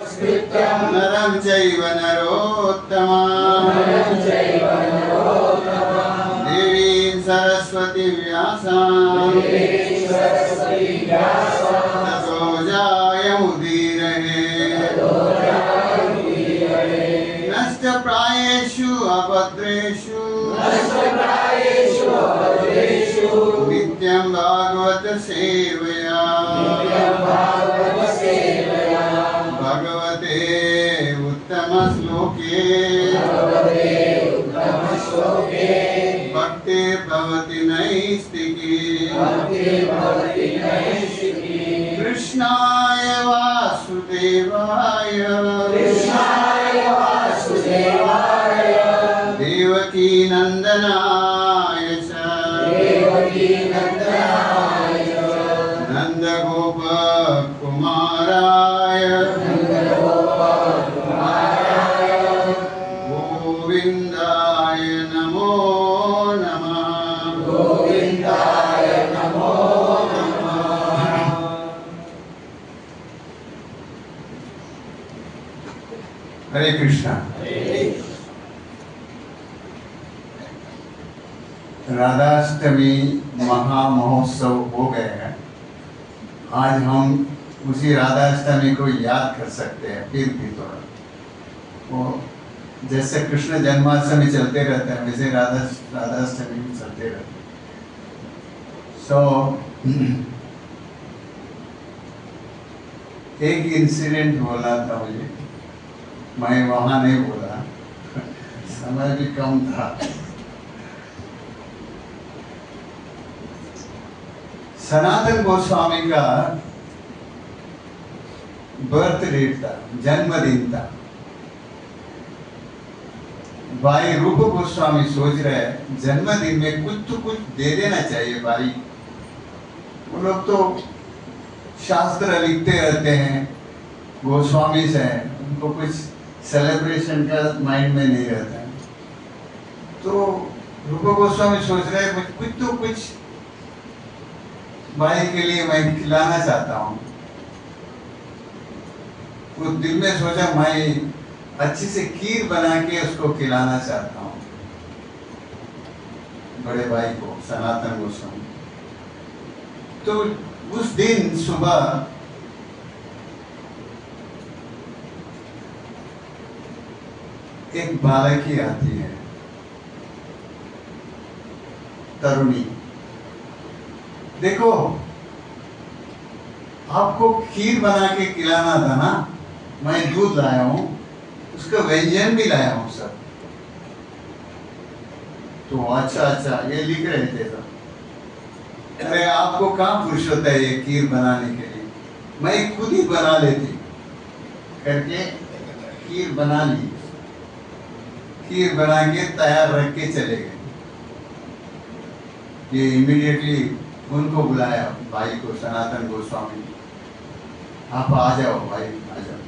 नरं चैव नरोत्तमं देवीं सरस्वती व्यासां ततो जायमुदीरये नष्टप्रायेषु अभद्रेषु नित्यं भागवत सेवया भगवते उत्तम श्लोके भक्ति भवति नैष्टिकी कृष्णाय वासुदेवाय देवकी नंदनाय च नंदगोप कुमाराय गोविंदाय नमो नमः। हरे कृष्णा। राधाष्टमी महामहोत्सव हो गए हैं। आज हम उसी राधाष्टमी को याद कर सकते हैं फिर भी थोड़ा। वो जैसे कृष्ण जन्माष्टमी चलते रहते हैं वैसे राधाष्टमी भी चलते रहते हैं। एक इंसिडेंट बोलना था मुझे, मैं वहां नहीं बोला, समय भी कम था। सनातन गोस्वामी का बर्थ डेट था, जन्मदिन था। भाई रूप गोस्वामी सोच रहे जन्मदिन में कुछ तो कुछ दे देना चाहिए भाई। वो लोग तो शास्त्र लिखते रहते हैं, गोस्वामी से हैं, उनको कुछ सेलिब्रेशन का माइंड में नहीं रहता है। तो रूप गोस्वामी सोच रहे कुछ तो कुछ भाई के लिए मैं खिलाना चाहता हूँ। वो दिल में सोचा मैं अच्छी से खीर बना के उसको खिलाना चाहता हूँ, बड़े भाई को सनातन गोस्वामी। तो उस दिन सुबह एक बालकी आती है, तरुणी। देखो आपको खीर बना के खिलाना था ना, मैं दूध लाया हूं, उसका व्यंजन भी लाया हूं सब। तो अच्छा ये लिख रहे थे सब। अरे आपको कहाँ फुर्सत है ये खीर बनाने के लिए, मैं खुद ही बना लेती करके खीर बना ली। खीर बना के तैयार रख के चले गए। ये इमीडिएटली उनको बुलाया, भाई को, सनातन गोस्वामी, आप आ जाओ भाई, आ जाओ।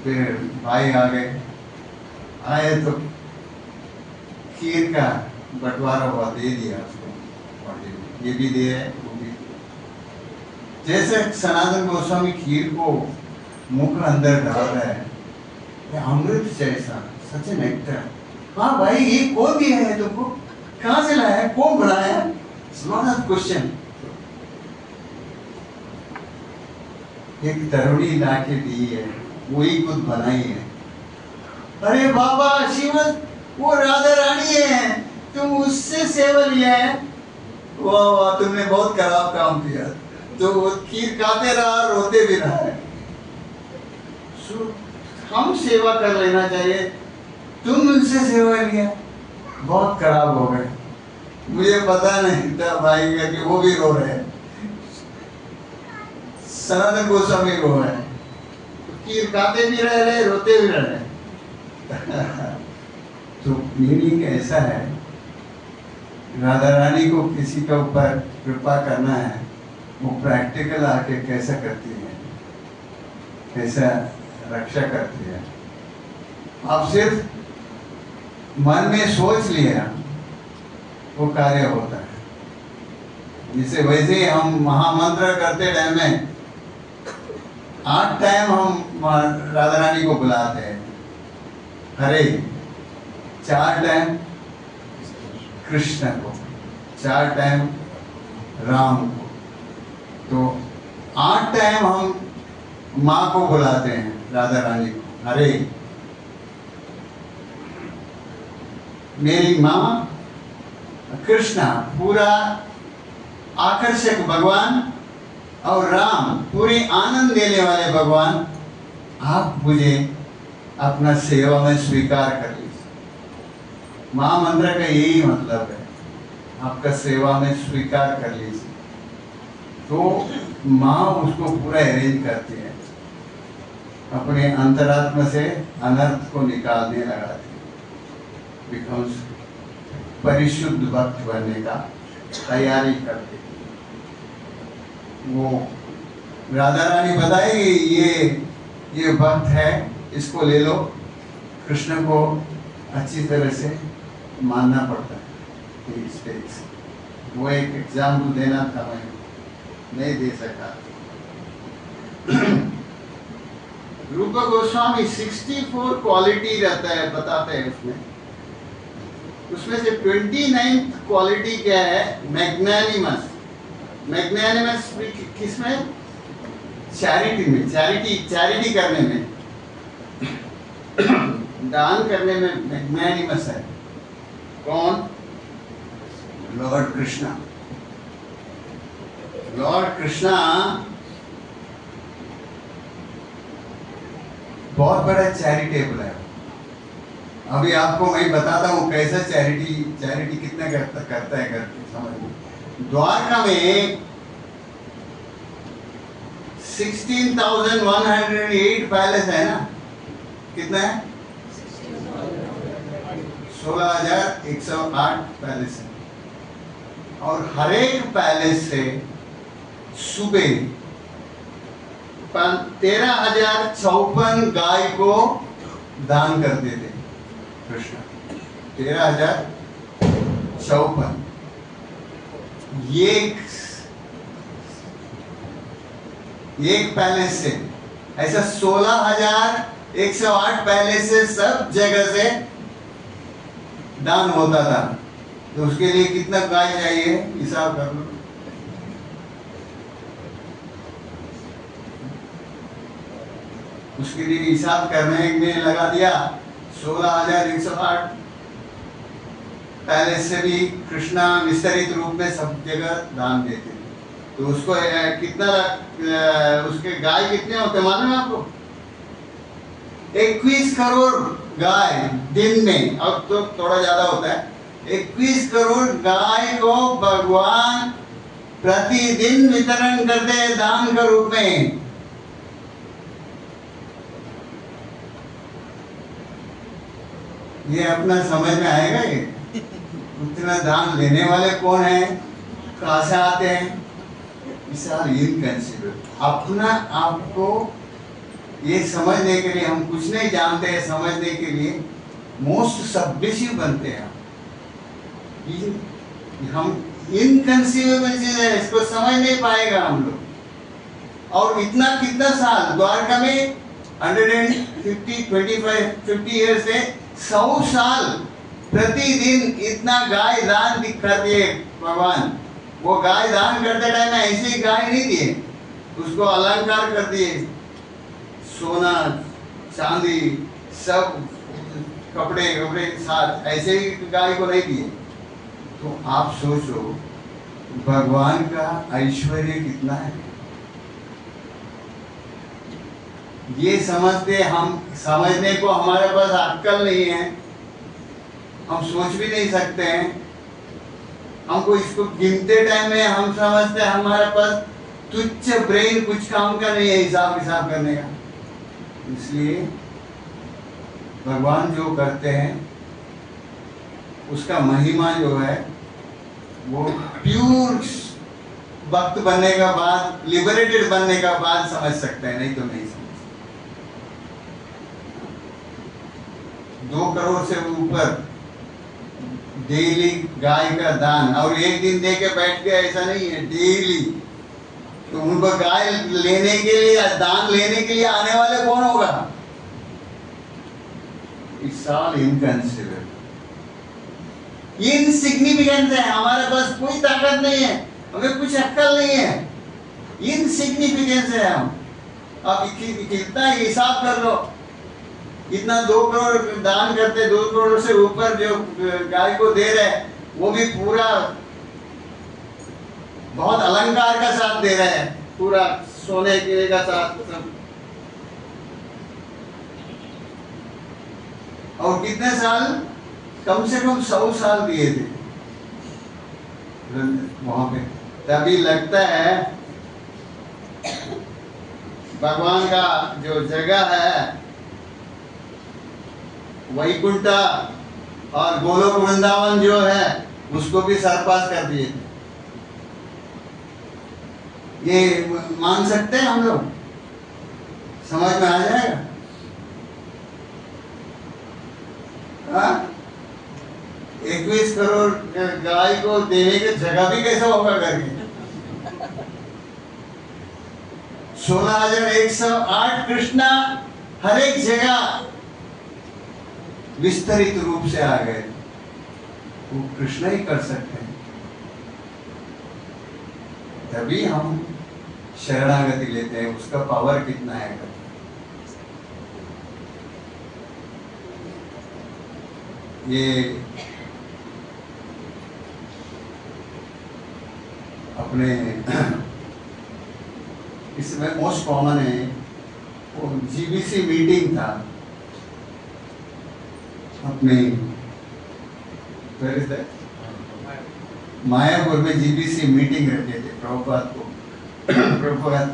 फिर भाई आ गए। आए तो खीर का बंटवारा हुआ, दे दिया उसको, ये भी दे है वो भी। जैसे सनातन गोस्वामी खीर को मुंह के अंदर डाल रहे हैं, अमृत जैसा, सच नेक्टर। हाँ भाई ये कौन दिया है तुमको, कहाँ से लाया है, कौन बनाया? क्वेश्चन। एक तरुणी ला के दी है, वही खुद बनाई है। अरे बाबा श्रीमद, वो राधा रानी है, तुम उससे सेवा लिया है? वाह वाह, तुमने बहुत खराब काम किया। तो वो खीर खाते रहा, रोते भी रहा है। हम सेवा कर लेना चाहिए, तुम उनसे सेवा लिया, बहुत खराब हो गए। मुझे पता नहीं था भाई का कि वो भी रो रहे हैं, सनातन गोस्वामी रो रहे हैं, खीर खाते भी रहे, रोते भी रहे। तो मीनिंग ऐसा है, राधा रानी को किसी के ऊपर कृपा करना है, वो प्रैक्टिकल आके कैसा करती है, कैसा रक्षा करती है। आप सिर्फ मन में सोच लिया वो कार्य होता है। जिसे वैसे ही हम महामंत्र करते टाइम में 8 टाइम हम राधा रानी को बुलाते हैं, हरे 4 टाइम कृष्ण को, 4 टाइम राम को, तो 8 टाइम हम माँ को बुलाते हैं, राधा रानी को, हरे मेरी माँ कृष्णा पूरा आकर्षक भगवान और राम पूरी आनंद देने वाले भगवान, आप मुझे अपना सेवा में स्वीकार कर लीजिए। माँ मंत्र का यही मतलब है, आपका सेवा में स्वीकार कर लीजिए। तो माँ उसको पूरा अरेंज करती है, अपने अंतरात्मा से अनर्थ को निकालने लगाती है, बिकॉज परिशुद्ध भक्त बनने का तैयारी करते हैं। वो राधा रानी बताएगी ये भक्त है, इसको ले लो। कृष्ण को अच्छी तरह से मानना पड़ता है। वो एक एग्जाम्पल देना था, मैं नहीं दे सका। रूप गोस्वामी 64 क्वालिटी रहता है, बताते हैं उसमें से 29th क्वालिटी क्या है? मैग्नानिमस। मैग्नानिमस किसमें? चैरिटी में, चैरिटी करने में, दान करने में मैग्नानिमस है। कौन? लॉर्ड कृष्णा। लॉर्ड कृष्णा बहुत बड़ा चैरिटेबल है। अभी आपको मैं बताता हूँ कैसा चैरिटी कितना करता है करके समझ। द्वारका में 16,108 पैलेस है ना? कितना है? 16,108 पैलेस है, और हर एक पैलेस से सुबह 13,054 गाय को दान कर देते कृष्ण। 13,054। एक पैलेस से ऐसा 16,108 पैलेस से सब जगह से दान होता था। तो उसके लिए कितना गाय चाहिए हिसाब कर लो। उसके लिए हिसाब करने में लगा दिया 16,108 पैलेस से भी कृष्णा विस्तरित रूप में सब जगह दान देते थे। तो उसको कितना उसके गाय कितने होते मालूम है आपको? 21 करोड़ गाय दिन में, अब तो थोड़ा ज्यादा होता है। 21 करोड़ गाय को भगवान प्रतिदिन वितरण करते हैं दान के रूप में। ये अपना समझ में आएगा? ये उतना दान लेने वाले कौन है, कहां से आते हैं? इनकंसीडरेबल। अपना आपको ये समझने के लिए हम कुछ नहीं जानते हैं, समझने के लिए मोस्ट सबमिसिव बनते हैं हम। इनकंसीवेबल चीज है, इसको समझ नहीं पाएगा हम लोग। और इतना कितना साल द्वारका में 150 ईयर से 100 साल प्रतिदिन इतना गाय दान कर दिए भगवान। वो गाय दान करते टाइम ऐसे ही गाय नहीं दिए, उसको अलंकार कर दिए, सोना चांदी सब कपड़े के साथ, ऐसे ही गाय को नहीं दिए। तो आप सोचो भगवान का ऐश्वर्य कितना है। ये समझते हम, समझने को हमारे पास अक्ल नहीं है, हम सोच भी नहीं सकते हैं। हमको इसको गिनते टाइम में हम समझते हैं हमारे पास तुच्छ ब्रेन कुछ काम का नहीं है हिसाब करने का। इसलिए भगवान जो करते हैं उसका महिमा जो है वो प्योर भक्त बनने का बाद, लिबरेटेड बनने का बाद समझ सकते हैं, नहीं तो नहीं समझ। 2 करोड़ से ऊपर डेली गाय का दान, और एक दिन दे के बैठ गया ऐसा नहीं है, डेली तो उनको गाय लेने के लिए, दान लेने के लिए आने वाले कौन होगा? इट्स ऑल इनकंसिडरेट, इनसिग्निफिकेंट है। हमारे पास कोई ताकत नहीं है, हमें कुछ अक्ल नहीं है, इनसिग्निफिकेंस है हम। आप कितना हिसाब कर लो, इतना 2 करोड़ दान करते, 2 करोड़ से ऊपर जो गाय को दे रहे हैं, वो भी पूरा बहुत अलंकार का साथ दे रहे हैं, पूरा सोने के का साथ सब। और कितने साल? कम से कम 100 साल दिए थे वहां पे। तभी लगता है भगवान का जो जगह है वैकुंठा और गोलोक वृंदावन जो है उसको भी सरपास कर दिए थे। ये मान सकते हैं हम लोग? समझ में आ जाएगा? हाँ, 21 करोड़ गाय को देने की जगह भी कैसा होगा करके। 16,108 कृष्णा हर एक जगह विस्तरित रूप से आ गए। वो कृष्ण ही कर सकते हैं। तभी हम शरणागति लेते हैं। उसका पावर कितना है? ये अपने इसमें मोस्ट कॉमन है, वो जीबीसी मीटिंग था अपने मायापुर में। जीबीसी मीटिंग रखते थे प्रभुपाद को। प्रभुपाद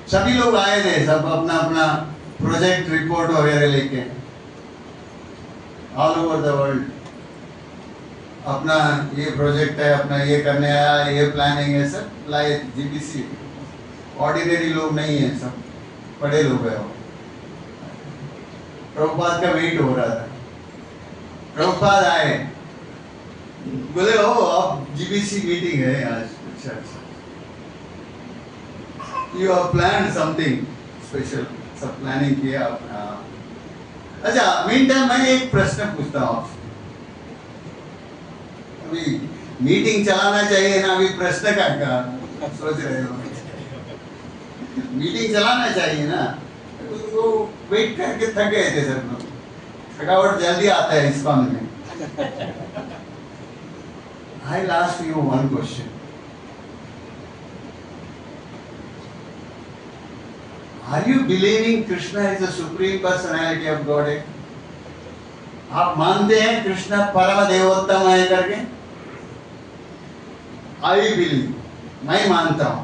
सभी लोग आए थे, सब अपना अपना प्रोजेक्ट रिपोर्ट वगैरह लेके, ऑल ओवर द वर्ल्ड। अपना ये प्रोजेक्ट है, अपना ये करने आया, ये प्लानिंग है, सब लाए। जीबीसी ऑर्डिनरी लोग नहीं है, सब बड़े लोग हैं। प्रभुपाद का वेट हो रहा था। प्रभुपाद आए, बोले हो अब जीबीसी मीटिंग है आज। अच्छा अच्छा, you have plan something special, सब प्लानिंग किया अपना। अच्छा, मीन टाइम मैं एक प्रश्न पूछता हूँ आपसे। अभी मीटिंग चलाना चाहिए ना, अभी प्रश्न का सोच रहे हो? मीटिंग चलाना चाहिए ना, तो वेट करके थक गए थे सब लोग। थकावट जल्दी आता है इस काम में। I will ask you one question. Are you believing Krishna is the supreme personality of Godhead? आप मानते हैं कृष्ण परम देवोत्तम है करके? I believe, मैं मानता हूँ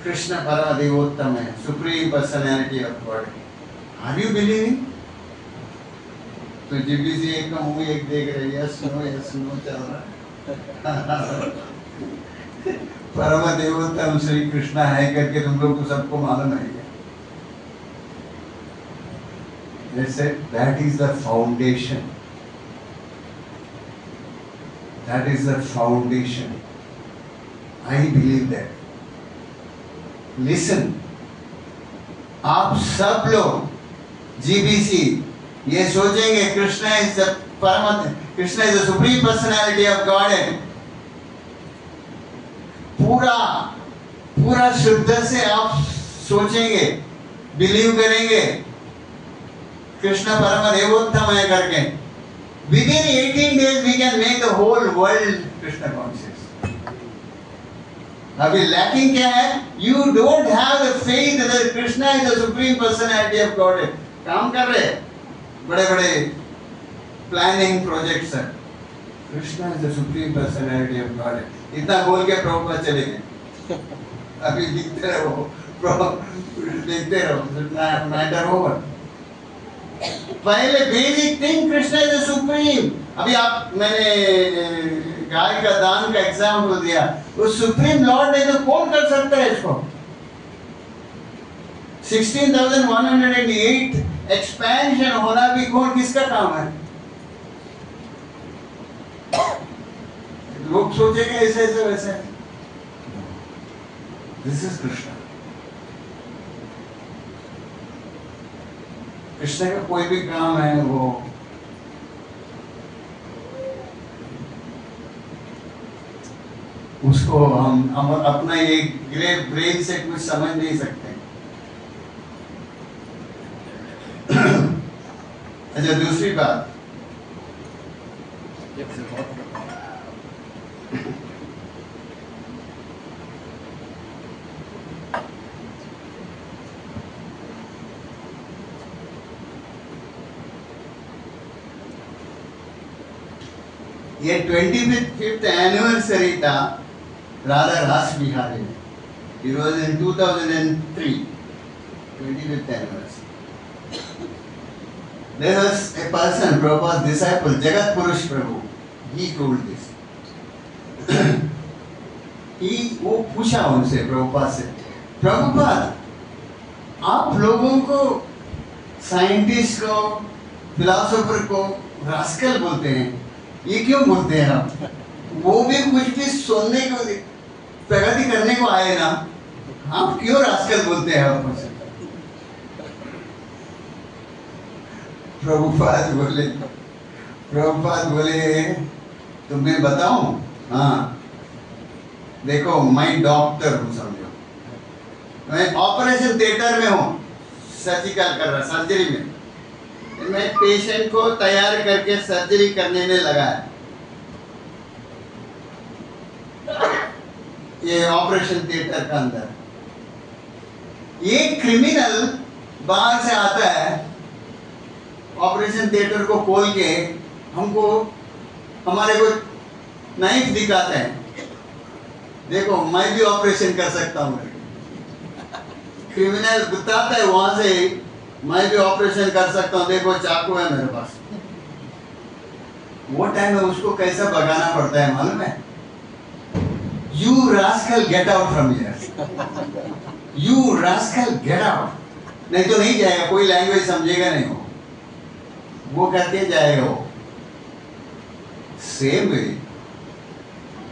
कृष्ण परम देवोत्तम है, supreme personality of God. Are you believing? तो जीबीसी एक का मुंह एक देख रही है, यस नो चल रहा है। परम देवोत्तम श्री कृष्ण है करके तुम लोग को सबको मालूम है। जैसे that is the foundation, that is the foundation. I believe that. Listen, आप सब लोग जीबीसी ये सोचेंगे कृष्ण इज द परम, Krishna is the supreme personality of God है। पूरा पूरा शुद्ध से आप सोचेंगे, बिलीव करेंगे कृष्ण परम देवोत्तम है करके। Within 18 days we can make the whole world Krishna conscious. अभी लैकिंग क्या है? You don't have the faith that Krishna is the supreme personality of God. काम कर रहे बड़े बड़े प्लानिंग प्रोजेक्ट्स हैं, Krishna is the supreme personality of God. इतना बोल के प्रभुपाद चले गए। अभी देखते रहो, देखते रहो, मैटर ओवर। पहले basic thing Krishna is the supreme. अभी आप, मैंने गाय का दान का एग्जाम्पल दिया, वो सुप्रीम लॉर्ड है, तो कौन कर सकता है इसको? 16,108 एक्सपेंशन होना भी कौन, किसका काम है? लोग सोचेंगे ऐसे ऐसे वैसे। This is Krishna. कृष्ण का कोई भी काम है वो उसको हम अपना ये ग्रेट ब्रेन से कुछ समझ नहीं सकते। अच्छा, दूसरी बात, ये 25th एनिवर्सरी था राधा रास बिहारी में। It was in 2003, 25th anniversary. There was a person, Prabhupada's disciple, Jagat Purush Prabhu. He told this. वो पूछा उनसे, प्रभुपाद से, प्रभुपाद आप लोगों को, साइंटिस्ट को, फिलोसोफर को रास्कल बोलते हैं, ये क्यों बोलते हैं आप? वो भी कुछ भी सुनने को, प्रगति करने को आए ना, आप क्यों रास्कल बोलते हैं आप मुझसे? प्रभुपाद बोले तुम्हें बताऊं? हाँ देखो, मैं डॉक्टर हूँ, समझो, मैं ऑपरेशन थिएटर में हूँ, सर्जिकल कर रहा, सर्जरी में मैं पेशेंट को तैयार करके सर्जरी करने में लगा है। ये ऑपरेशन थिएटर का अंदर ये क्रिमिनल बाहर से आता है, ऑपरेशन थिएटर को खोल के हमको, हमारे को नाइफ दिखाता है, देखो मैं भी ऑपरेशन कर सकता हूँ। क्रिमिनल बताता है वहां से, मैं भी ऑपरेशन कर सकता हूँ, देखो चाकू है मेरे पास। वो टाइम में उसको कैसा भगाना पड़ता है मालूम है? You rascal, get out from here. You rascal, get out. नहीं तो नहीं जाएगा, कोई लैंग्वेज समझेगा नहीं वो करके जाएगा वो। Same way,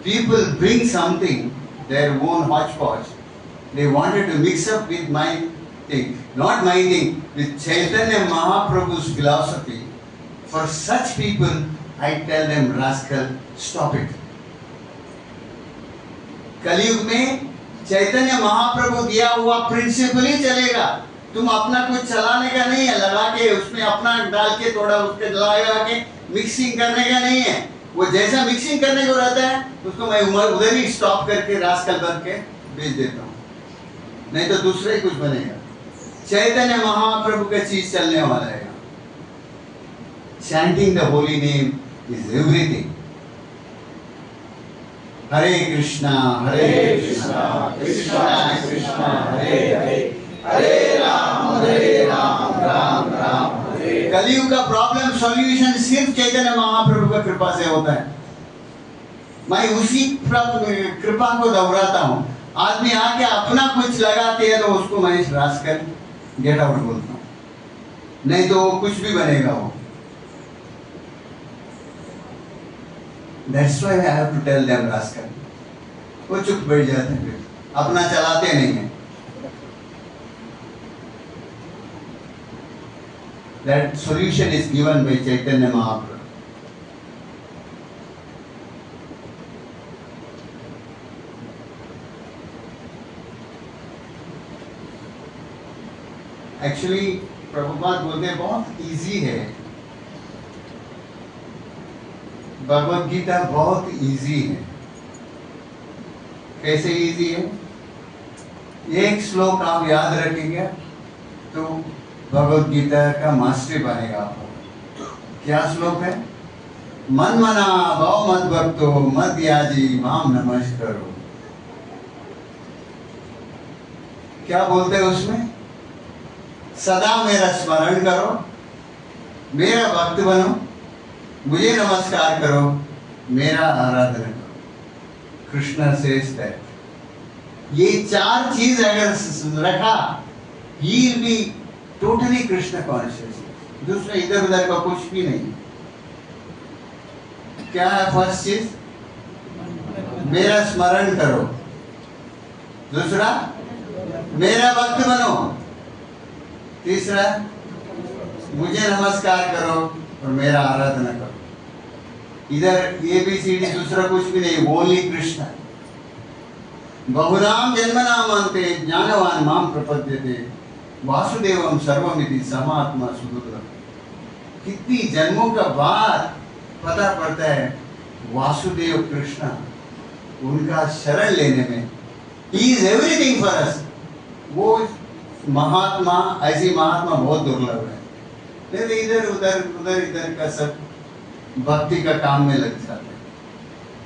people bring something, their own hodgepodge. They wanted to mix up with my thing, not my thing, with Chaitanya Mahaprabhu's philosophy. For such people, I tell them, rascal, stop it. कलयुग में चैतन्य महाप्रभु दिया हुआ principal ही चलेगा। तुम अपना कुछ चलाने का नहीं है, लगा के उसमें अपना डाल के थोड़ा उसके लगा के मिक्सिंग करने का नहीं है। वो जैसा मिक्सिंग करने को रहता है उसको मैं उधर ही स्टॉप करके रास्कल बन के भेज देता हूँ, नहीं तो दूसरा ही कुछ बनेगा। चैतन्य महाप्रभु का चीज चलने वाला है। Chanting the holy name is everything. हरे कृष्णा कृष्णा कृष्णा हरे हरे, हरे राम राम राम हरे। कलयुग का प्रॉब्लम सॉल्यूशन सिर्फ चैतन्य महाप्रभु का कृपा से होता है। मैं उसी कृपा को दोहराता हूँ। आदमी आके अपना कुछ लगाते हैं तो उसको मैं रास्कल, गेट आउट बोलता हूँ, नहीं तो कुछ भी बनेगा वो। That's why I have to tell them rascal. वो चुप बैठ जाते हैं, फिर अपना चलाते नहीं हैं। That solution is given by Chaitanya Mahaprabhu. Actually, Prabhupada बोलते बहुत इजी है, भगवत गीता बहुत इजी है। कैसे इजी है? एक श्लोक आप याद रखेंगे तो भगवत गीता का मास्टर बनेगा आपको। क्या श्लोक है? मन मना भव मत भक्तो मत याजी माम नमस्करो। क्या बोलते हैं उसमें? सदा मेरा स्मरण करो, मेरा भक्त बनो, मुझे नमस्कार करो, मेरा आराधना करो। कृष्ण सेज दैट ये चार चीज अगर रखा, he will be totally Krishna conscious. दूसरा इधर उधर का कुछ भी नहीं। क्या है फर्स्ट चीज? मेरा स्मरण करो। दूसरा मेरा भक्त बनो, तीसरा मुझे नमस्कार करो और मेरा आराधना करो। इधर ABCD दूसरा कुछ भी नहीं, ओनली कृष्ण। बहुनाम जन्मनामन्ते ज्ञानवान माम प्रपद्यते वासुदेवम सर्वमिति समात्मा सुदुर्लभ। कितनी जन्मों का बाद पता पड़ता है वासुदेव कृष्ण, उनका शरण लेने में he is everything for us. वो महात्मा, ऐसी महात्मा बहुत दुर्लभ है। नहीं इधर उधर का सब भक्ति का काम में लग जाते हैं।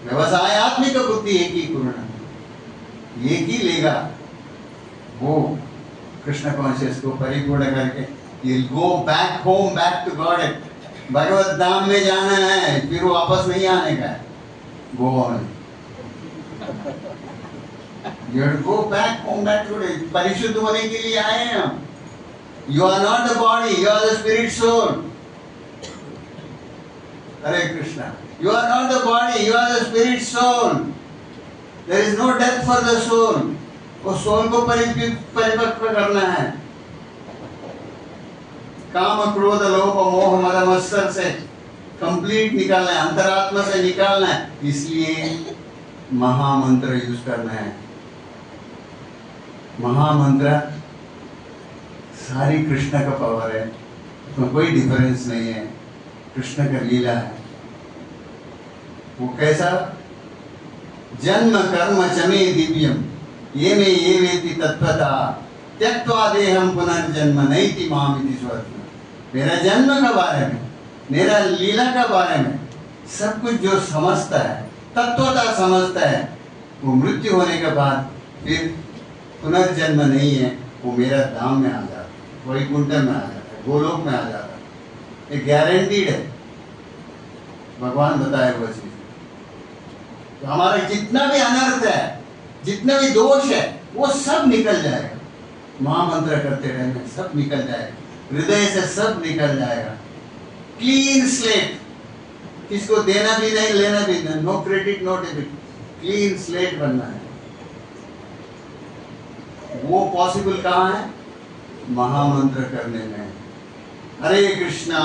व्यवसाय आत्मिक बुद्धि एक ही पूर्ण, एक ही लेगा वो कृष्ण कॉन्शियस को परिपूर्ण करके He'll go back home, back to God. भगवत धाम में जाना है, फिर वापस नहीं आने का है। Go on. You have to go back home, back to God. परिशुद्ध होने के लिए आए हैं हम। You are not the body, you are the spirit soul. Hare Krishna. You are not the body, you are the spirit soul. There is no death for the soul. वो soul को परिपक्व करना है। काम क्रोध लोभ मोह मद मत्सर से कंप्लीट निकालना है, अंतरात्मा से निकालना है। इसलिए महामंत्र यूज करना है। महामंत्र सारी कृष्ण का पावर है, उसमें कोई डिफरेंस नहीं है, कृष्ण का लीला है। वो कैसा? जन्म कर्म चमे दिव्यम ये में ये वेति तत्वता त्यक्त्वा देहम पुनर्जन्म नैति मामिति स्वर्ग। मेरा जन्म के बारे में, मेरा लीला के बारे में सब कुछ जो समझता है, तत्वता समझता है, वो मृत्यु होने के बाद फिर पुनर्जन्म नहीं है, वो मेरा धाम में आ जाता है, वैकुंठ में आ जाता है, गोलोक में आ जाता है। ये गारंटीड है, भगवान बताए वो चीज। तो हमारा जितना भी अनर्थ है, जितना भी दोष है, वो सब निकल जाएगा। महामंत्र करते रहने सब निकल जाएगा, हृदय से सब निकल जाएगा। क्लीन स्लेट, किसको देना भी नहीं लेना भी नहीं, no credit no debit, clean slate बनना है। वो पॉसिबल कहाँ है? महामंत्र करने में। हरे कृष्णा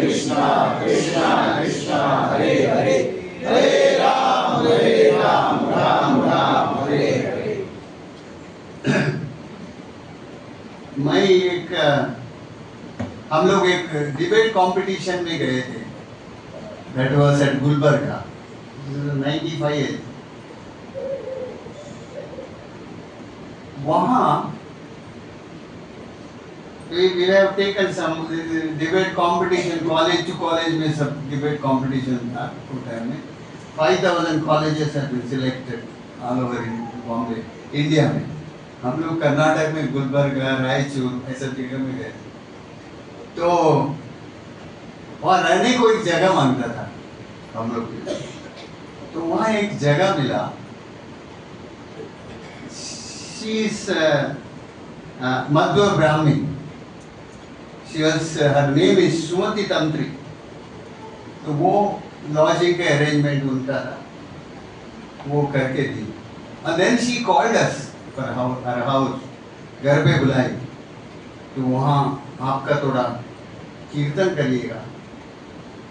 कृष्णा कृष्णा हरे हरे, हरे राम राम राम हरे हरे। मैं हम लोग एक डिबेट कंपटीशन में गए थे, दैट वाज एट गुलबर्गा, 95। वहाँ we have taken some debate competition, college to college में सब debate competition था उस टाइम में। 5000 colleges have been selected all over in Bombay, India में। हम लोग कर्नाटक में गुलबर्गा, रायचूर ऐसा जगह में गए। तो वहाँ रहने को एक जगह मांगता था हम लोग। तो वहाँ एक जगह मिला। She is Madhva Brahmin. her name is Sumati Tantri। तो वो लॉजिंग का अरेंजमेंट उनका था, वो करके दी। And then she called us for her house, घर पे बुलाई। तो वहाँ आपका थोड़ा कीर्तन करिएगा,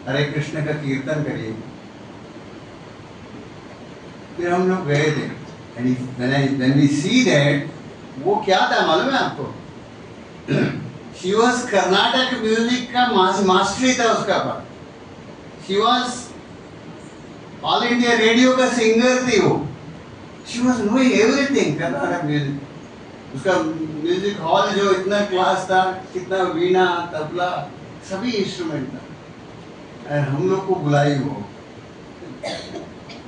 हरे कृष्ण का कीर्तन करिएगा। फिर हम लोग गए थे। When we see that, वो क्या था मालूम है आपको? She was कर्नाटक म्यूजिक का मास्टरी था उसका पास। She was all India radio का सिंगर थी वो। She was knowing everything Karnataka music. उसका म्यूजिक हॉल जो इतना क्लास था, कितना वीणा तबला सभी इंस्ट्रूमेंट था। हम लोग को बुलाई वो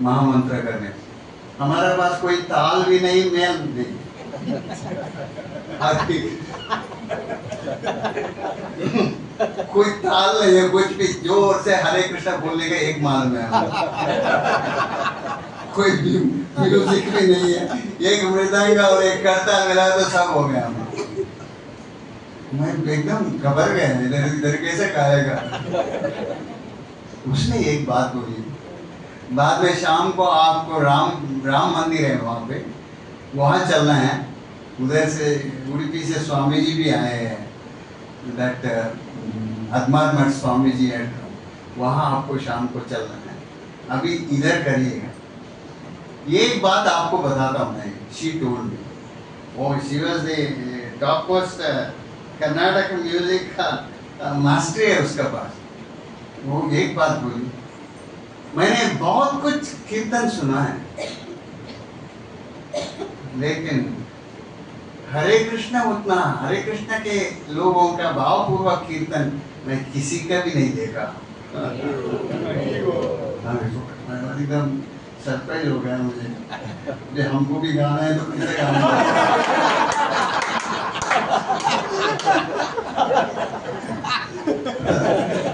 महामंत्र करने। हमारे पास कोई ताल भी नहीं, मेल नहीं। कोई ताल नहीं है, कुछ भी जोर से हरे कृष्णा बोलने का एक मालूम है। कोई म्यूजिक भी नहीं है, एक मृदंग और एक करताल मिला तो सब हो गया। मैं एकदम घबर गया, इधर कैसे गाएगा। उसने एक बात बोली। बाद में शाम को आपको राम मंदिर है वहाँ पे, वहाँ चलना है। उधर से उड़ीपी से स्वामी जी भी आए हैं, दैट अदमार मठ स्वामी जी है, वहाँ आपको शाम को चलना है। अभी इधर करिएगा। ये एक बात आपको बताता हूँ मैं, शी टोल्ड मी, वो she was the top most Karnataka music का मास्टर है उसका पास। वो एक बात बोली, मैंने बहुत कुछ कीर्तन सुना है, लेकिन हरे कृष्णा उतना, हरे कृष्णा के लोगों का भावपूर्वक कीर्तन मैं किसी का भी नहीं देखा। एकदम सरप्राइज हो गया मुझे, हमको भी गाना है तो किसे गाना है।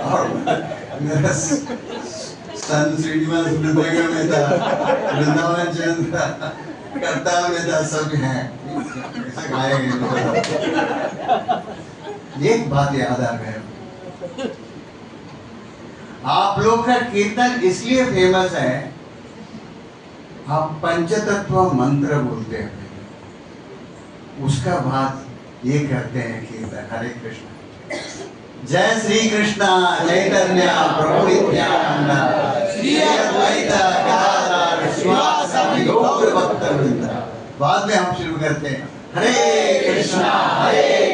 और मेरा सन श्रीनिवास मृदंगम में था, वृंदावन चंद्र करताल में था, सब है ऐसा गाएंगे। एक बात याद आ गया, आप लोग का कीर्तन इसलिए फेमस है, आप पंचतत्व मंत्र बोलते हैं, उसका बाद ये करते हैं कीर्तन हरे कृष्ण, जय श्री कृष्णा चैतन्य प्रभु नित्यानंद श्री अद्वैत गदाधर शिवासादि गौर भक्तवृंद। बाद में हम शुरू करते हैं हरे कृष्णा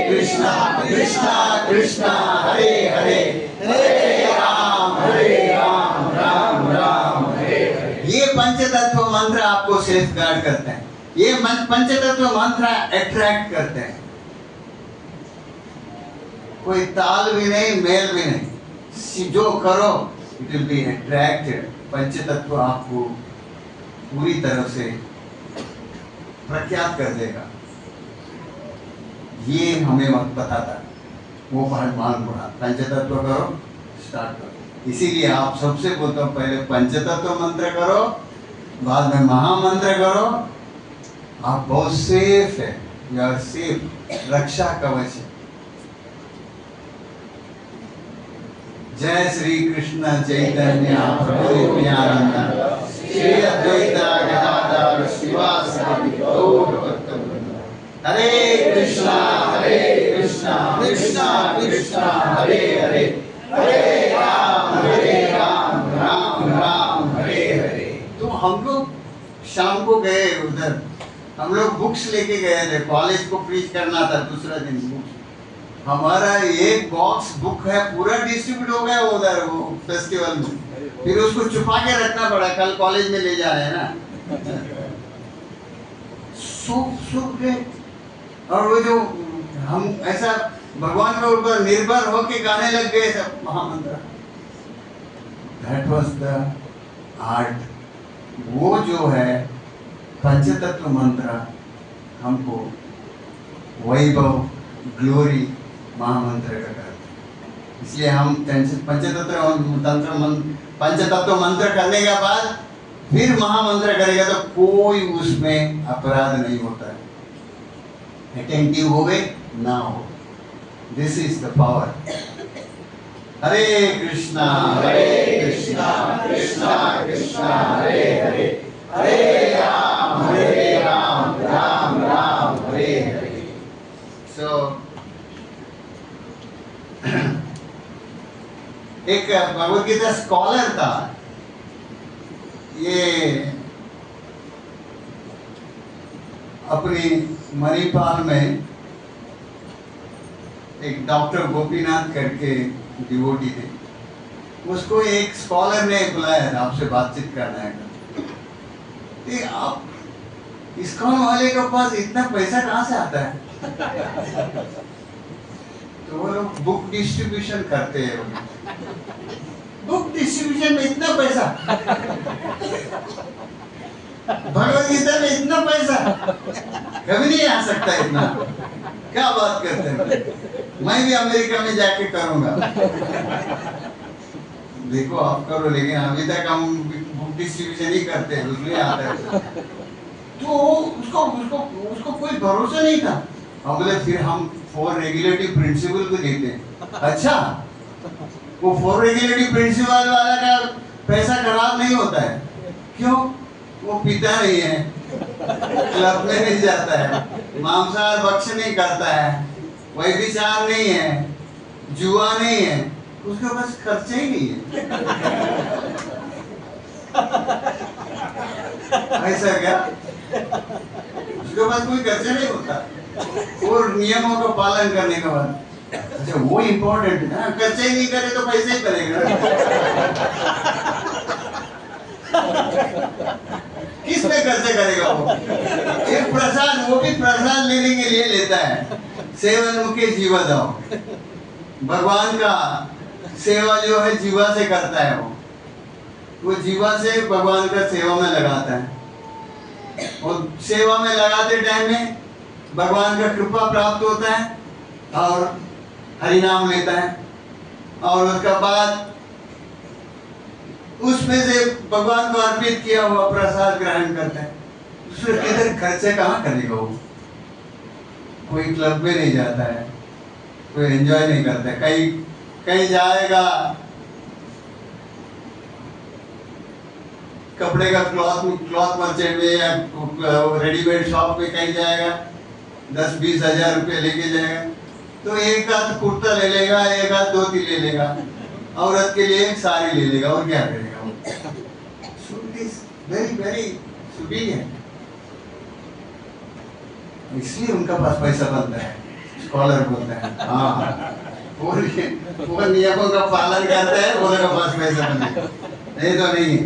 कृष्णा कृष्णा हरे हरे, हरे राम राम राम हरे हरे। ये पंचतत्व मंत्र आपको सेफ गार्ड करते हैं, ये पंचतत्व मंत्र अट्रैक्ट करते हैं। कोई ताल भी नहीं, मेल भी नहीं, जो करो इट विल बी अट्रैक्टेड। पंचतत्व आपको पूरी तरह से प्रख्यात कर देगा। ये हमें वक्त पता था, वो मालूम पड़ा, पंचतत्व करो, स्टार्ट करो। इसीलिए आप सबसे बोलता हूँ, पहले पंचतत्व मंत्र करो, बाद में महामंत्र करो। आप बहुत सेफ है, यू आर सेफ, रक्षा कवच है। जय श्री कृष्ण चैतन्य प्रभु नित्यानंद श्री अद्वैत गदाधर शिवासादि गौर भक्तवृंद। हरे कृष्णा कृष्णा कृष्णा हरे हरे, हरे राम राम राम हरे हरे। तो हम लोग शाम को गए उधर, हम लोग बुक्स लेके गए थे, कॉलेज को प्रीच करना था दूसरा दिन। बुक्स हमारा एक बॉक्स बुक है पूरा डिस्ट्रीब्यूट हो गया उधर वो फेस्टिवल में, फिर उसको छुपा के रखना पड़ा, कल कॉलेज में ले जा रहे हैं ना। सूख गए। और वो जो हम ऐसा भगवान के ऊपर निर्भर होके गाने लग गए सब महामंत्र। That was the art. वो जो है पंचतत्व मंत्र हमको वैभव, ग्लोरी महामंत्र का करते, इसलिए हम पंचतत्व मंत्र करने के बाद फिर महामंत्र करेगा तो कोई उसमें अपराध नहीं होता है। अटेंटिव हो गए ना हो, दिस इज द पावर। हरे कृष्णा कृष्णा कृष्णा हरे हरे, हरे राम राम राम हरे हरे। सो एक भगवद गीता स्कॉलर था, ये अपनी मणिपाल में एक डॉक्टर गोपीनाथ करके डिवोटी थे, उसको एक स्कॉलर ने बुलाया था, आपसे बातचीत करना है। आप इस्कॉन वाले के पास इतना पैसा कहाँ से आता है? तो वो लोग बुक डिस्ट्रीब्यूशन करते हैं, बुक डिस्ट्रीब्यूशन में इतना पैसा, भगवद गीता में इतना पैसा कभी नहीं आ सकता इतना। क्या बात करते हैं, मैं भी अमेरिका में जाके करूंगा। देखो आप करो, लेकिन अभी तक हम बुक डिस्ट्रीब्यूशन ही करते हैं, उसमें आता है। तो उसको कोई भरोसा नहीं था। हम बोले फिर हम 4 रेगुलेटिव प्रिंसिपल को देते हैं। अच्छा, वो 4 रेगुलेटिव प्रिंसिपल वाला का पैसा खराब नहीं होता है, क्यों? वो पीता नहीं है, क्लब में नहीं जाता है, मांसाहार भक्ष नहीं करता है, व्यभिचार नहीं है, जुआ नहीं है, उसके पास खर्चा ही नहीं है। ऐसा क्या? उसके पास कोई खर्चा नहीं होता और नियमों का पालन करने के बाद। अच्छा, वो इम्पोर्टेंट है ना, खर्चा ही नहीं करे तो पैसे ही करेगा। किस पे खर्चे करेगा वो? एक प्रसाद, वो भी प्रसाद लेने के लिए लेता है। सेवन मुखे जीवा दाओ, भगवान का सेवा जो है जीवा से करता है। वो जीवा से भगवान का सेवा में लगाता है और सेवा में लगाते टाइम में भगवान का कृपा प्राप्त होता है और हरिनाम लेता है और उसका बाद उसमें से भगवान को अर्पित किया हुआ प्रसाद ग्रहण करता है। उसमें किधर खर्चे कहाँ करेगा वो? कोई क्लब में नहीं जाता है, कोई एंजॉय नहीं करता है, कहीं कहीं जाएगा कपड़े का क्लॉथ मर्चेंट में या रेडीमेड शॉप में कहीं जाएगा, 10-20 हजार रुपये लेके जाएगा तो एक आध कुर्ता ले लेगा, एक आध धोती ले लेगा, औरत के लिए एक साड़ी ले लेगा और क्या करेगा वो? वेरी वेरी सुखी है, इसलिए उनका पास पैसा बनता है, स्कॉलर बोलता है। हाँ, वो नियमों का पालन करता है, उनका पास पैसा बनेगा, नहीं तो नहीं।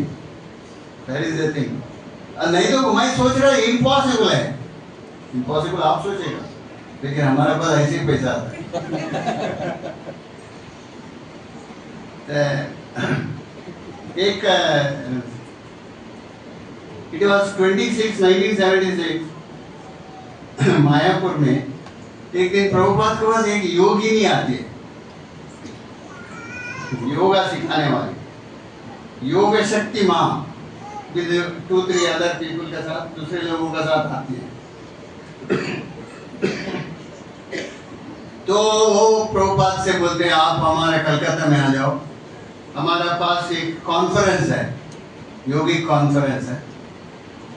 That is the thing. नहीं तो मैं सोच रहा है इम्पॉसिबल है, इम्पॉसिबल आप सोचेगा, लेकिन हमारे पास ऐसे ही पैसा आता है। एक इट वॉज 1976 मायापुर में एक दिन प्रभुपाद के पास एक योगिनी आती है, योगा सिखाने वाली, योग शक्ति माँ विद 2-3 अदर पीपल के साथ, दूसरे लोगों के साथ आती है। तो वो प्रभुपाद से बोलते हैं आप हमारे कलकत्ता में आ जाओ, हमारे पास एक कॉन्फ्रेंस है, योगिक कॉन्फ्रेंस है,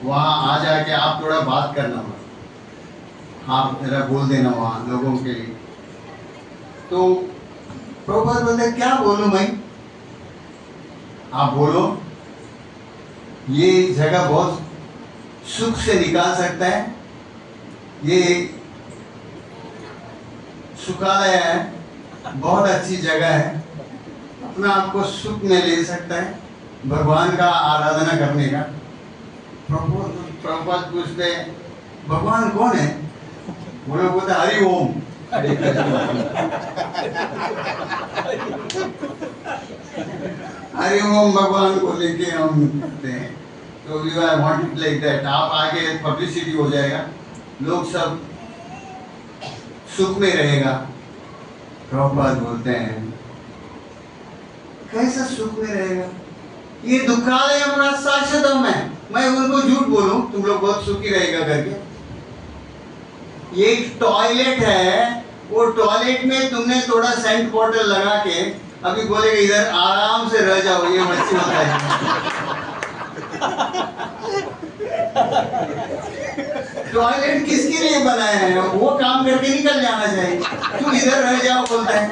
वहाँ आ जाके आप थोड़ा बात करना, आप जरा बोल देना वहाँ लोगों के लिए। तो प्रभुपाद बोलते क्या बोलूं मैं? आप बोलो, ये जगह बहुत सुख से निकाल सकता है, ये सुखालय है, बहुत अच्छी जगह है, अपना आपको सुख में ले सकता है, भगवान का आराधना करने का। प्रभुपाद पूछते भगवान कौन है? वो लोग बोलते हरि ओम। हरि ओम भगवान को लेके हम करते हैं, तो we are wanted like that. आप आगे पब्लिसिटी हो जाएगा, लोग सब सुख में रहेगा। प्रभुपाद बोलते हैं कैसा सुख में रहेगा? ये दुखालय हमारा शाश्वतम है, मैं उनको झूठ बोलूं तुम लोग बहुत सुखी रहेगा करके? ये एक टॉयलेट है, वो टॉयलेट में तुमने थोड़ा सेंट बॉटल लगा के अभी बोलेगा इधर आराम से रह जाओ, ये मच्छी मत है। टॉयलेट किसके लिए बनाया है? वो काम करके निकल जाना चाहिए, तुम इधर रह जाओ बोलता है।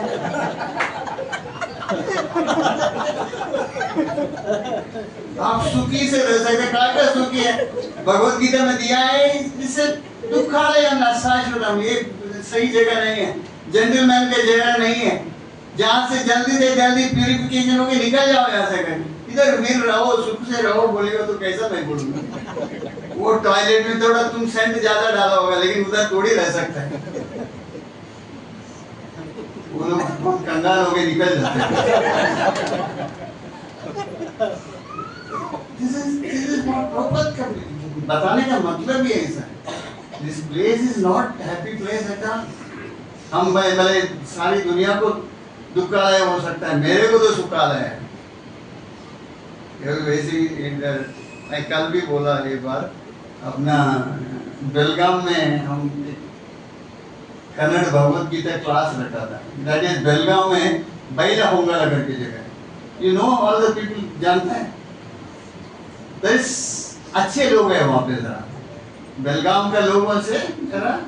आप सुखी से रह सकते, क्या सुखी है? भगवत गीता में दिया है, इससे दुखालय शाश्वतम, ये सही जगह नहीं है, जेंटलमैन का जगह नहीं है, जहाँ से जल्दी प्यूरिफिकेशन होके निकल जाओ यहाँ से। कर इधर फिर रहो, सुख से रहो बोलेगा तो कैसा मैं बोलूँगा? वो टॉयलेट में थोड़ा तुम सेंट ज्यादा डाला होगा, लेकिन उधर थोड़ी रह सकता है, वो लोग कंगाल होके निकल जाते हैं। बताने का मतलब ही ऐसा है, this place is not happy place at all. हम भले सारी दुनिया को दुखालय हो सकता है, मेरे को तो सुखालय है। वैसे मैं कल भी बोला एक बार, अपना बेलगाम में हम कन्नड़ भगवत गीता क्लास रखा था, दैट इज बेलगाम में बैला होंगला करके जगह, you know all the people जानते हैं, अच्छे लोग हैं वहाँ पे, जरा बेलगाम का लोगों से जरा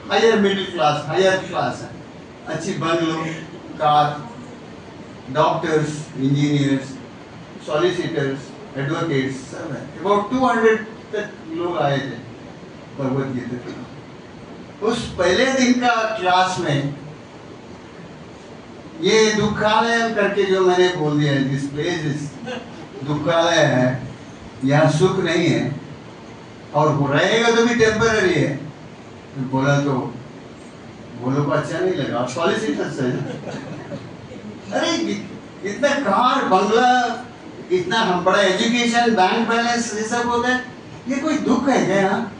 higher middle class, higher class है, अच्छी bungalow, car, doctors, engineers, solicitors, advocates सब है। अबाउट 200 तक लोग आए थे भगवत गीता के। उस पहले दिन का क्लास में ये दुखालय करके जो मैंने बोल दिया, दिस प्लेस दुखालय है, यहाँ सुख नहीं है और रहेगा तो भी टेम्पररी है। बोला तो वो लोग को अच्छा नहीं लगा। और सॉलिसिटर से अरे इतना कार, बंगला, इतना हम बड़ा एजुकेशन, बैंक बैलेंस, ये सब होता है, ये कोई दुख है क्या?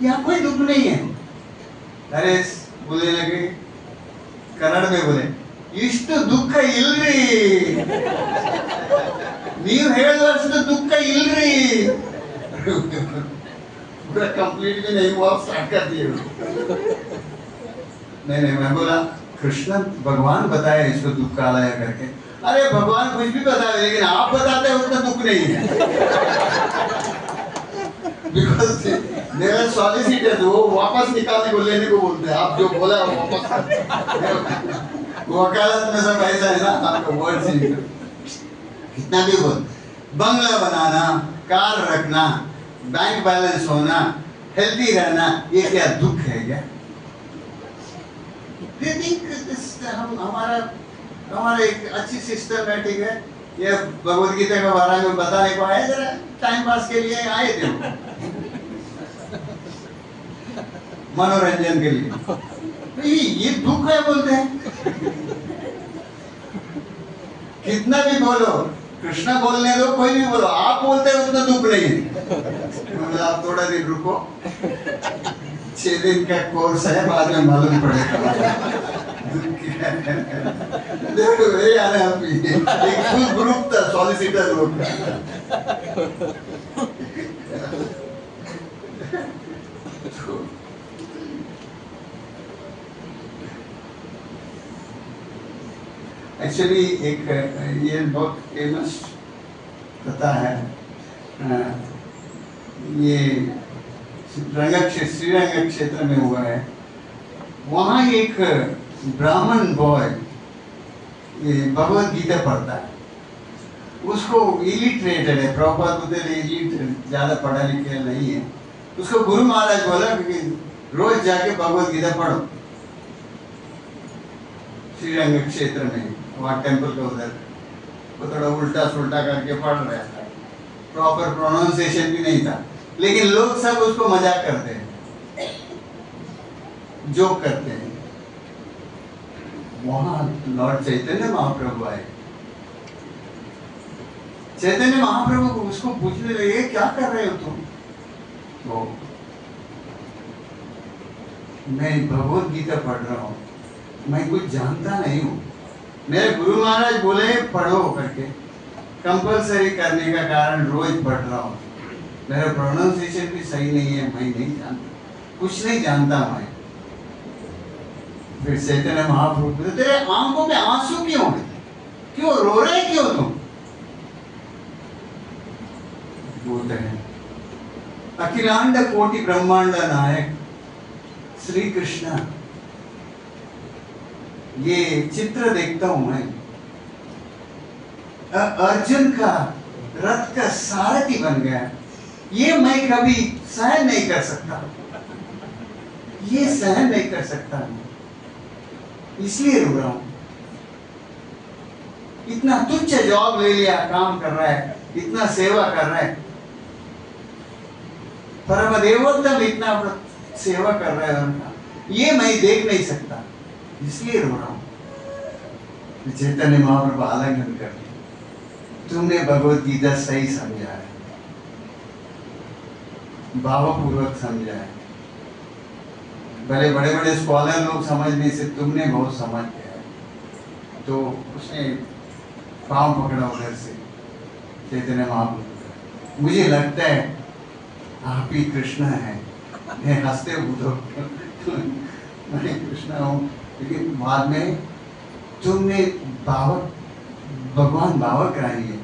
यहाँ कोई दुख नहीं है। अरे बोलने लगे, कन्नड़ में बोले, इष्ट दुख इल्री, ನೀವು ಹೇಳಿದಷ್ಟು दुख इल्री। पूरा कंप्लीट भी नहीं हुआ, स्टार्ट कर दिए। नहीं, मैं बोला कृष्ण भगवान बताए इसको दुखालय करके। अरे भगवान कुछ भी बताए, लेकिन आप बताते हैं उतना दुख नहीं है। बिकॉज मेरा सॉलिसिटर वो वापस निकालने को, लेने को बोलते हैं। आप जो बोला वो वापस, वकालत में सब ऐसा है ना, आपका वर्ड से कितना भी बोल, बंगला बनाना, कार रखना, बैंक बैलेंस होना, हेल्दी रहना, ये क्या दुख है क्या? हमारा एक अच्छी सिस्टमैटिक है। ये भगवद गीता के बारे में बताने को आए, जरा टाइम पास के लिए आए थे, मनोरंजन के लिए। ये दुख है बोलते हैं। कितना भी बोलो, कृष्णा बोलने दो, कोई भी बोलो, आप बोलते हैं उतना दुख नहीं है। आप थोड़ा दिन रुको, 6 दिन का कोर्स है, बाद में मालूम पड़ेगा। देखो ये आ रहे हैं, एक फुल ग्रुप था सॉलिसिटर लोग का। एक्चुअली एक ये बहुत फेमस कथा है, ये श्रीरंग क्षेत्र में हुआ है। वहाँ एक ब्राह्मण बॉय ये भगवत गीता पढ़ता है। उसको इलिटरेटेड है, प्रॉपर इलिटरेट, ज़्यादा पढ़ा लिखा नहीं है। उसको गुरु महाराज बोला कि रोज जाके भगवत गीता पढ़ो। श्रीरंग क्षेत्र में वहाँ टेम्पल के उधर वो थोड़ा उल्टा सुल्टा करके पढ़ रहा था, प्रॉपर प्रोनाउंसिएशन भी नहीं था, लेकिन लोग सब उसको मजाक करते हैं, जोक करते हैं। वहां लॉर्ड चैतन्य महाप्रभु आए। चैतन्य महाप्रभु को उसको पूछने लगे, क्या कर रहे हो तुम? तो मैं भगवत गीता पढ़ रहा हूँ, मैं कुछ जानता नहीं हूँ। मेरे गुरु महाराज बोले पढ़ो करके, कंपलसरी करने का कारण रोज पढ़ रहा हूँ। मेरा प्रोनाउंसिएशन भी सही नहीं है, मैं नहीं जानता, कुछ नहीं जानता मैं। फिर चैतन्य महाप्रभु, तेरे आंखों में आंसू क्यों है? क्यों रो रहे, क्यों तुम? बोलते हैं, अखिलांड कोटि ब्रह्मांड नायक श्री कृष्ण, ये चित्र देखता हूं मैं, अर्जुन का रथ का सारथी बन गया, ये मैं कभी सहन नहीं कर सकता, ये सहन नहीं कर सकता, इसलिए रो रहा हूं। इतना तुच्छ जॉब ले लिया, काम कर रहा है, इतना सेवा कर रहा है, परम देवोत्तम इतना सेवा कर रहा है उनका, ये मैं देख नहीं सकता, इसलिए रो रहा हूं। चैतन्य महाप्रभु आलिंगन कर, तुमने भगवत गीता सही समझा है, भावपूर्वक समझा है। भले बड़े बड़े स्कॉलर लोग समझने से तुमने बहुत समझ गया है। तो उसने पांव पकड़ा उधर से चैतन्य महाप्रभु, मुझे लगता है आप ही कृष्ण हैं। मैं हंसते हूँ तो मैं कृष्ण हूँ, लेकिन बाद में तुमने भावक, भगवान भावक रानी है,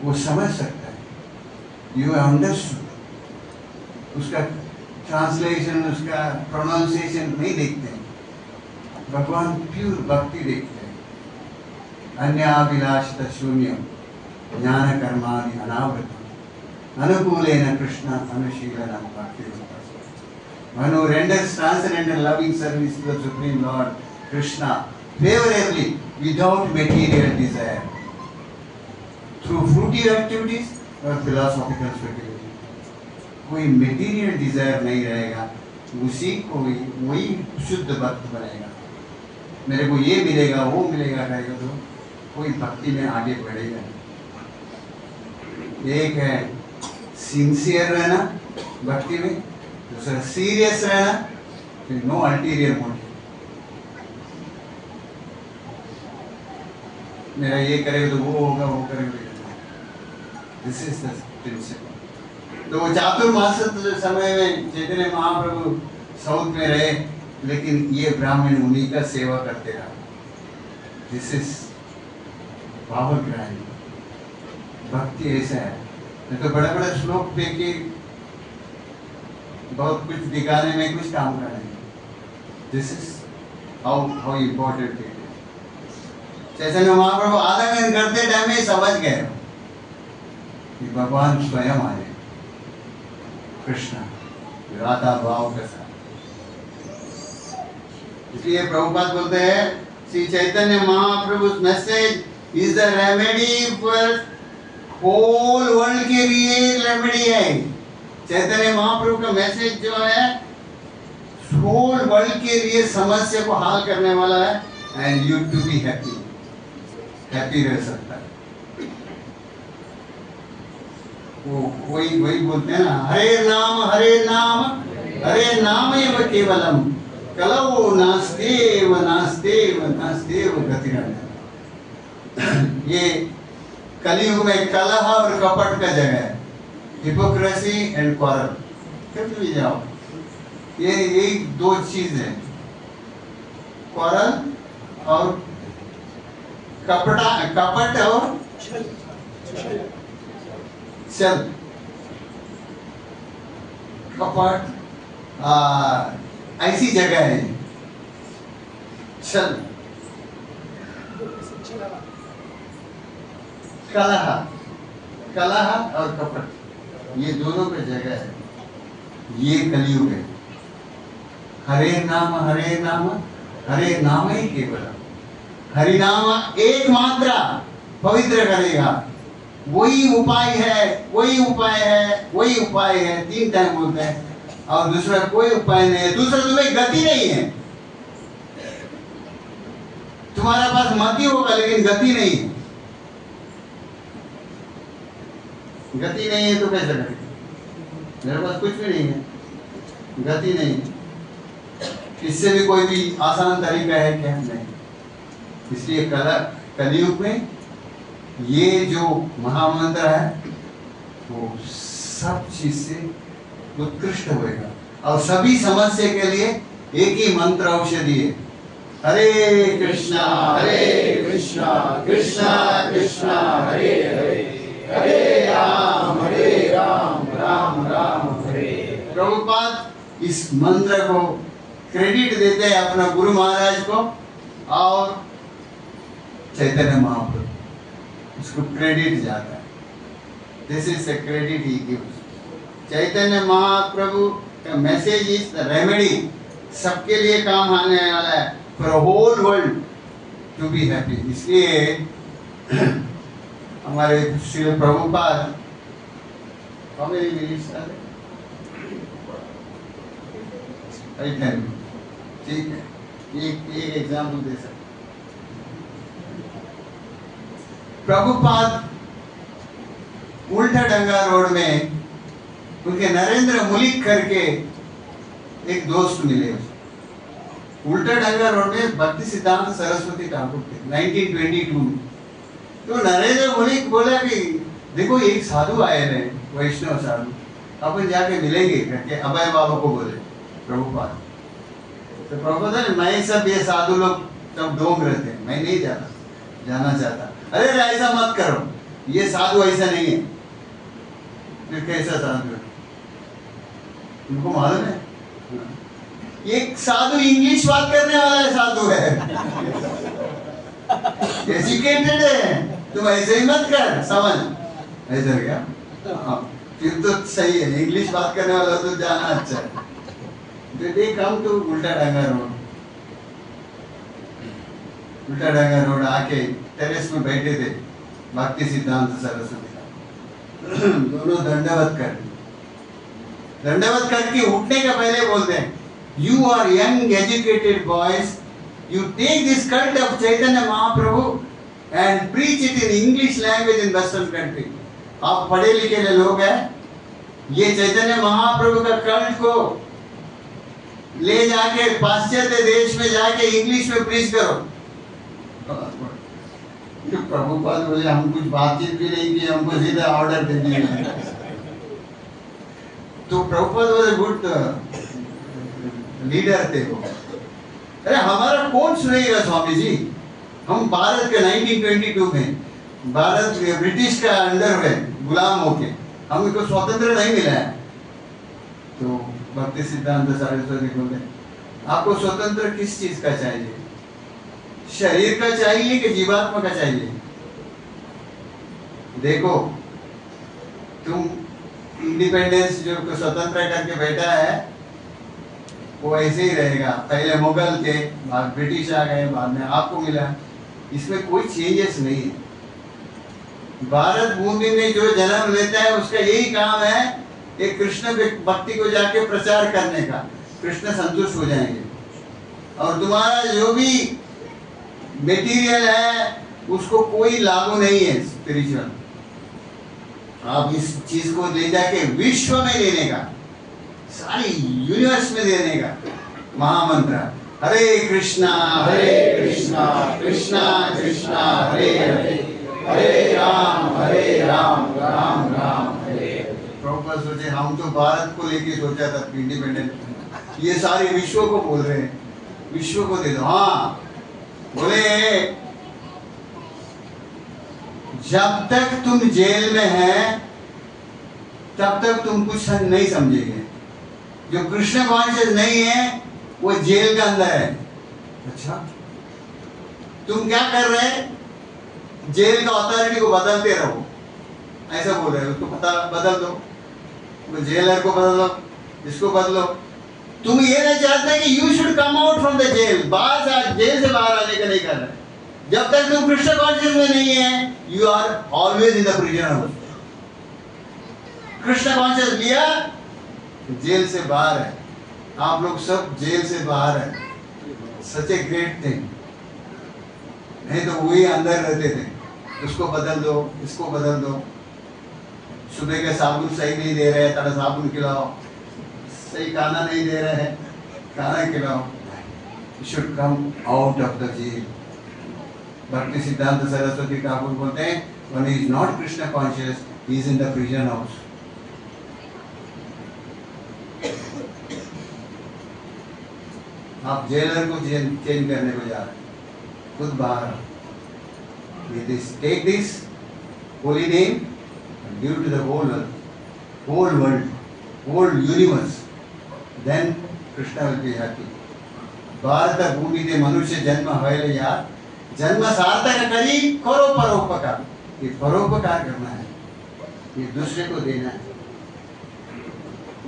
वो समझ सकता है। यू अंडरस्टूड, उसका ट्रांसलेशन, उसका प्रोनाउंसिएशन नहीं देखते हैं। भगवान प्योर भक्ति देखते हैं। अन्याभिलाषित शून्यम ज्ञान कर्माणि अनावृतम अनुकूलेन कृष्ण अनुशीलनम भक्ति। One who renders transcendental loving service to the Supreme Lord Krishna favorably without material desire through fruity activities or philosophical speculation. कोई material desire नहीं रहेगा, उसी को वही शुद्ध भक्त बनेगा। मेरे को ये मिलेगा वो मिलेगा कहेगा तो कोई भक्ति में आगे बढ़ेगा नहीं। एक है सिंसियर रहना भक्ति में, दूसरा सीरियस रहना, फिर नो अल्टीरियर मोटिव। मेरा ये करेगा तो वो होगा, वो करेगा। This is the principle. तो चातुर्मास समय में चैतन्य महाप्रभु साउथ में रहे, लेकिन ये ब्राह्मण उन्हीं का सेवा करते रहा। दिस इज भावग्राही भक्ति। ऐसा है नहीं तो बड़े बड़े श्लोक पे कि बहुत कुछ दिखाने में कुछ काम करना है। This is how important it is. Chaitanya Mahaprabhu आलिंगन करते टाइम में समझ गए कि भगवान स्वयं आए, कृष्ण राधा भाव के साथ। इसलिए प्रभुपाद बोलते हैं Shri Chaitanya Mahaprabhu message is the remedy for whole world के लिए रेमेडी है। चैतन्य महाप्रभु का मैसेज जो है होल वर्ल्ड के लिए समस्या को हल करने वाला है। And you to be happy, happy रह सकता है। वो वही बोलते हैं ना, हरे नाम हरे नाम एव केवलम कलौ नास्तेव नास्तेव नास्तेव गतिरन्यः। ये कलयुग में कलह और कपट का जगह है, हिपोक्रेसी एंड क्वारल। कभी भी जाओ ये यही दो चीज है, क्वारल और कपट और चल कपट ऐसी जगह है। चल कलह और कपट ये दोनों पे जगह है। ये कलयुग है। हरे नाम ही केवल, हरि नाम एक मात्रा पवित्र करेगा। वही उपाय है। 3 टाइम बोलते हैं। और दूसरा कोई उपाय नहीं है, दूसरा तुम्हें गति नहीं है। तुम्हारे पास मति होगा लेकिन गति नहीं है। गति नहीं है तो कैसे करेंगे? मेरे पास कुछ भी नहीं है, गति नहीं है। इससे भी कोई भी आसान तरीका है क्या? नहीं। इसलिए कलयुग में ये जो महामंत्र है वो सब चीज से उत्कृष्ट होएगा और सभी समस्या के लिए एक ही मंत्र औषधि है। हरे कृष्णा कृष्णा कृष्णा हरे हरे, हरे राम राम राम हरे। प्रभुपाद इस मंत्र को क्रेडिट देते हैं अपना गुरु महाराज को और चैतन्य महाप्रभु, इसको क्रेडिट जाता है। This is the credit he gives. Chaitanya Mahaprabhu का मैसेज इज द रेमेडी, सबके लिए काम आने वाला है, for whole world to be happy. इसलिए हमारे श्री प्रभुपाद ठीक है, एक एग्जाम्पल दे सकते। प्रभुपाद उल्टा डंगा रोड में उनके नरेंद्र मुलिक करके एक दोस्त मिले। उल्टा डंगा रोड में भक्ति सिद्धांत सरस्वती ठाकुर थे 1922 में। तो नरेंद्र मुलिक बोला कि देखो एक साधु आए हैं, वैष्णव साधु, अपन जाके मिलेंगे करके अभय बाबा को बोले प्रभुपाद। तो प्रभुपाद ने मैं सब ये साधु लोग सब डोंग रहते हैं, मैं नहीं जाना चाहता। अरे ऐसा मत करो, ये साधु ऐसा नहीं है। फिर कैसा साधु है? तुमको मालूम है एक साधु इंग्लिश बात करने वाला है, साधु है, एजुकेटेड है, तुम ऐसे ही मत कर, समझ ऐसा क्या? हाँ, फिर तो सही है, इंग्लिश बात करने वाला तो जाना अच्छा है। दे कम टू उल्टा डांगा रोड, उल्टा डांगा रोड आके टेरेस में बैठे थे भक्ति सिद्धांत सरस्वती, दोनों दंडवत करके उठने का पहले बोलते हैं, you are young educated boys, you take this cult of Chaitanya Mahaprabhu and preach it in English language in Western country. आप पढ़े लिखे लोग हैं, ये चैतन्य महाप्रभु का कल्ट को ले जाके पाश्चात्य देश में जाके इंग्लिश में प्रीच करो। प्रभुपाद बोले हम कुछ बातचीत भी नहीं की, हमको सीधा ऑर्डर दे दिया। तो प्रभुपाद बोले गुड लीडर थे वो। अरे हमारा कौन सुनेगा स्वामी जी, हम भारत के 1922 में भारत ब्रिटिश का अंडर में गुलाम होके हमको स्वतंत्र नहीं मिला है। तो भक्ति सिद्धांत सरस्वती बोले आपको स्वतंत्र किस चीज का चाहिए, शरीर का चाहिए कि जीवात्मा का चाहिए? देखो तुम इंडिपेंडेंस जो स्वतंत्र करके बैठा है वो ऐसे ही रहेगा, पहले मुगल थे, बाद ब्रिटिश आ गए, बाद में आपको मिला, इसमें कोई चेंजेस नहीं है। भारत भूमि में जो जन्म लेता है उसका यही काम है एक कृष्ण भक्ति को जाके प्रचार करने का, कृष्ण संतुष्ट हो जाएंगे। और तुम्हारा जो भी मटेरियल है उसको कोई लागू नहीं है स्पिरिचुअल, आप इस चीज को ले जाके विश्व में देने का, सारी यूनिवर्स में देने का महामंत्र हरे कृष्णा कृष्णा कृष्णा हरे हरे, हरे राम राम राम हरे। प्रभुपाद सोचे हम तो भारत को लेके सोचा था इंडिपेंडेंट, ये सारे विश्व को बोल रहे हैं, विश्व को दे दो। हाँ बोले जब तक तुम जेल में है तब तक तुम कुछ नहीं समझेंगे, जो कृष्ण कॉन्शियस नहीं है वो जेल के अंदर है। अच्छा तुम क्या कर रहे हैं, जेल का अथॉरिटी को बदलते रहो, ऐसा बोल रहे हो, उसको पता बदल दो, वो जेलर को बदल दो, इसको बदलो। तुम ये नहीं चाहते कि you should come out from the jail, jail से बाहर आने का नहीं कर रहे। जब तक तुम कृष्ण कॉन्शियस में नहीं है you are always in the prison house. Krishna conscious लिया जेल से बाहर है, आप लोग सब जेल से बाहर है, सच ए ग्रेट थिंग। नहीं तो वही अंदर रहते थे, उसको बदल दो, इसको बदल दो, सुबह के साबुन सही नहीं दे रहे हैं, थोड़ा साबुन खिलाओ, सही खाना नहीं दे रहे हैं, खाना खिलाओ। You should come out of the jail. भक्ति सिद्धांत सरस्वती ठाकुर बोलते हैं when he is not Krishna conscious, he is in the prison house. आप जेलर को चेंज करने को जा रहे हैं, खुद बाहर। Take this holy name and give to the whole world, whole universe. Then Krishna will be happy. Bharat भूमि के मनुष्य जन्म होले यार, जन्म सार्थक करी करो परोपकार। ये परोपकार करना है, ये दूसरे को देना है,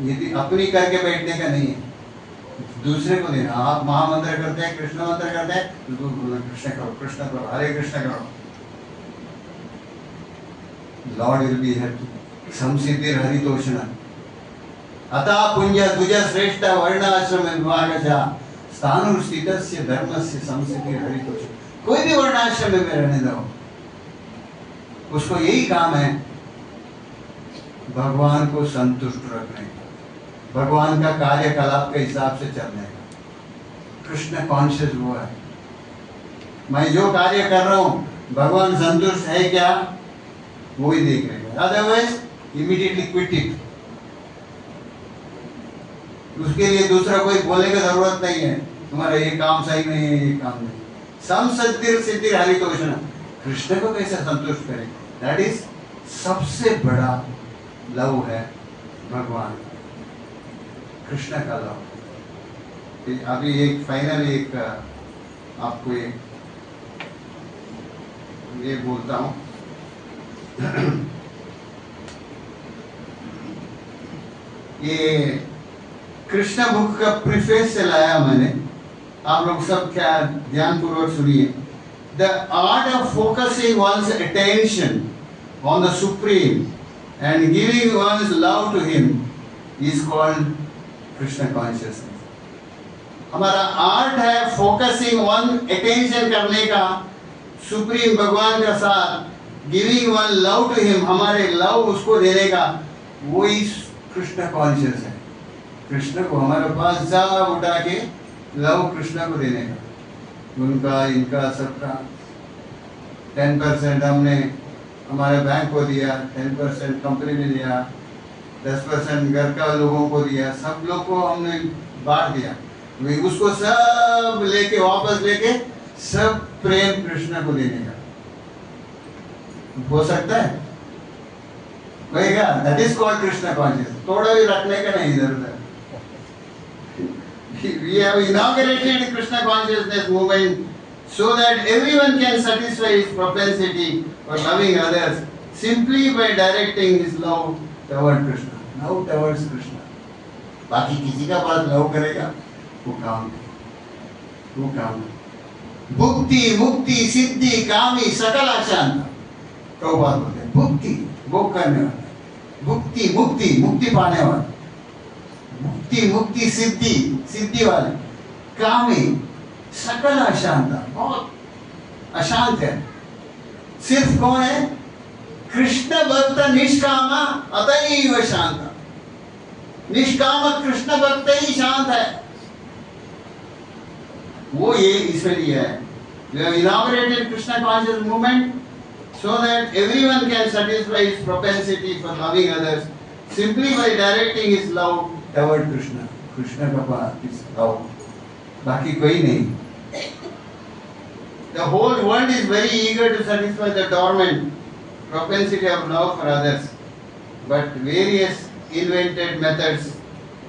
ये अपनी करके बैठने का नहीं है, दूसरे को देना। आप महामंत्र करते हैं, कृष्ण मंत्र करते हैं, कृष्ण करो, हरे कृष्ण करो, लॉर्ड विल बी हैप्पी। संसिद्धिर हरितोषण अतः पुंज तुज श्रेष्ठ वर्णाश्रम विभागजा स्थानु स्थितस्य धर्मस्य संसिद्धिर हरितोषण। कोई भी वर्णाश्रम में रहने दो, उसको यही काम है भगवान को संतुष्ट रखने का, भगवान का कार्यकलाप के हिसाब से चलने का। कृष्ण कॉन्शियस वो है, मैं जो कार्य कर रहा हूँ भगवान संतुष्ट है क्या, वो ही देख रहे हैं। Otherwise immediately quit it. उसके लिए दूसरा कोई बोलने की जरूरत नहीं है, तुम्हारा ये काम सही नहीं है, ये काम नहीं। संसिद्धिर सिद्धिर हरितोषण, कृष्ण को कैसे संतुष्ट करें, दैट इज सबसे बड़ा लव है भगवान। कृष्ण का लव। अभी एक फाइनल एक आपको ये बोलता हूँ। ये कृष्ण बुक का प्रीफेस से लाया मैंने, आप लोग सब क्या ध्यानपूर्वक सुनिए। The art of focusing one's attention on the Supreme and giving one's love to Him is called Krishna consciousness. हमारा आर्ट है फोकसिंग वन अटेंशन करने का सुप्रीम भगवान का साथ, giving one love to him, हमारे लव उसको देने का, वो ही कृष्ण कॉन्शियस है। कृष्ण को हमारे पास सब उठा के लव कृष्ण को देने का, उनका इनका सबका 10% हमने हमारे बैंक को दिया, 10% कंपनी में दिया, 10% घर का लोगों को दिया, सब लोग को हमने बांट दिया। उसको सब लेके वापस लेके सब प्रेम कृष्ण को देने का हो सकता है? होएगा? That is called Krishna conscious. थोड़ा भी रखने का नहीं इधर उधर। We have inaugurated Krishna consciousness movement so that everyone can satisfy his propensity for loving others simply by directing his love toward Krishna. Love towards Krishna. बाकी किसी का बात लव करेगा वो काम है, वो काम है। भुक्ति मुक्ति सिद्धि कामी सकल अशांत, तो बात बोलते हैं भुक्ति भोग करने वाला, भुक्ति मुक्ति मुक्ति पाने वाला, मुक्ति मुक्ति सिद्धि सिद्धि वाले, कामी सकल अशांत, बहुत अशांत है। सिर्फ कौन है? कृष्ण भक्त निष्काम अतैव शांत। निष्काम कृष्ण भक्त ही शांत है। वो ये इसमें लिया है। We have inaugurated Krishna conscious movement so that everyone can satisfy his propensity for loving others simply by directing his love toward Krishna. Krishna का पास is love, बाकी कोई नहीं। The whole world is very eager to satisfy the dormant propensity of love for others, but various invented methods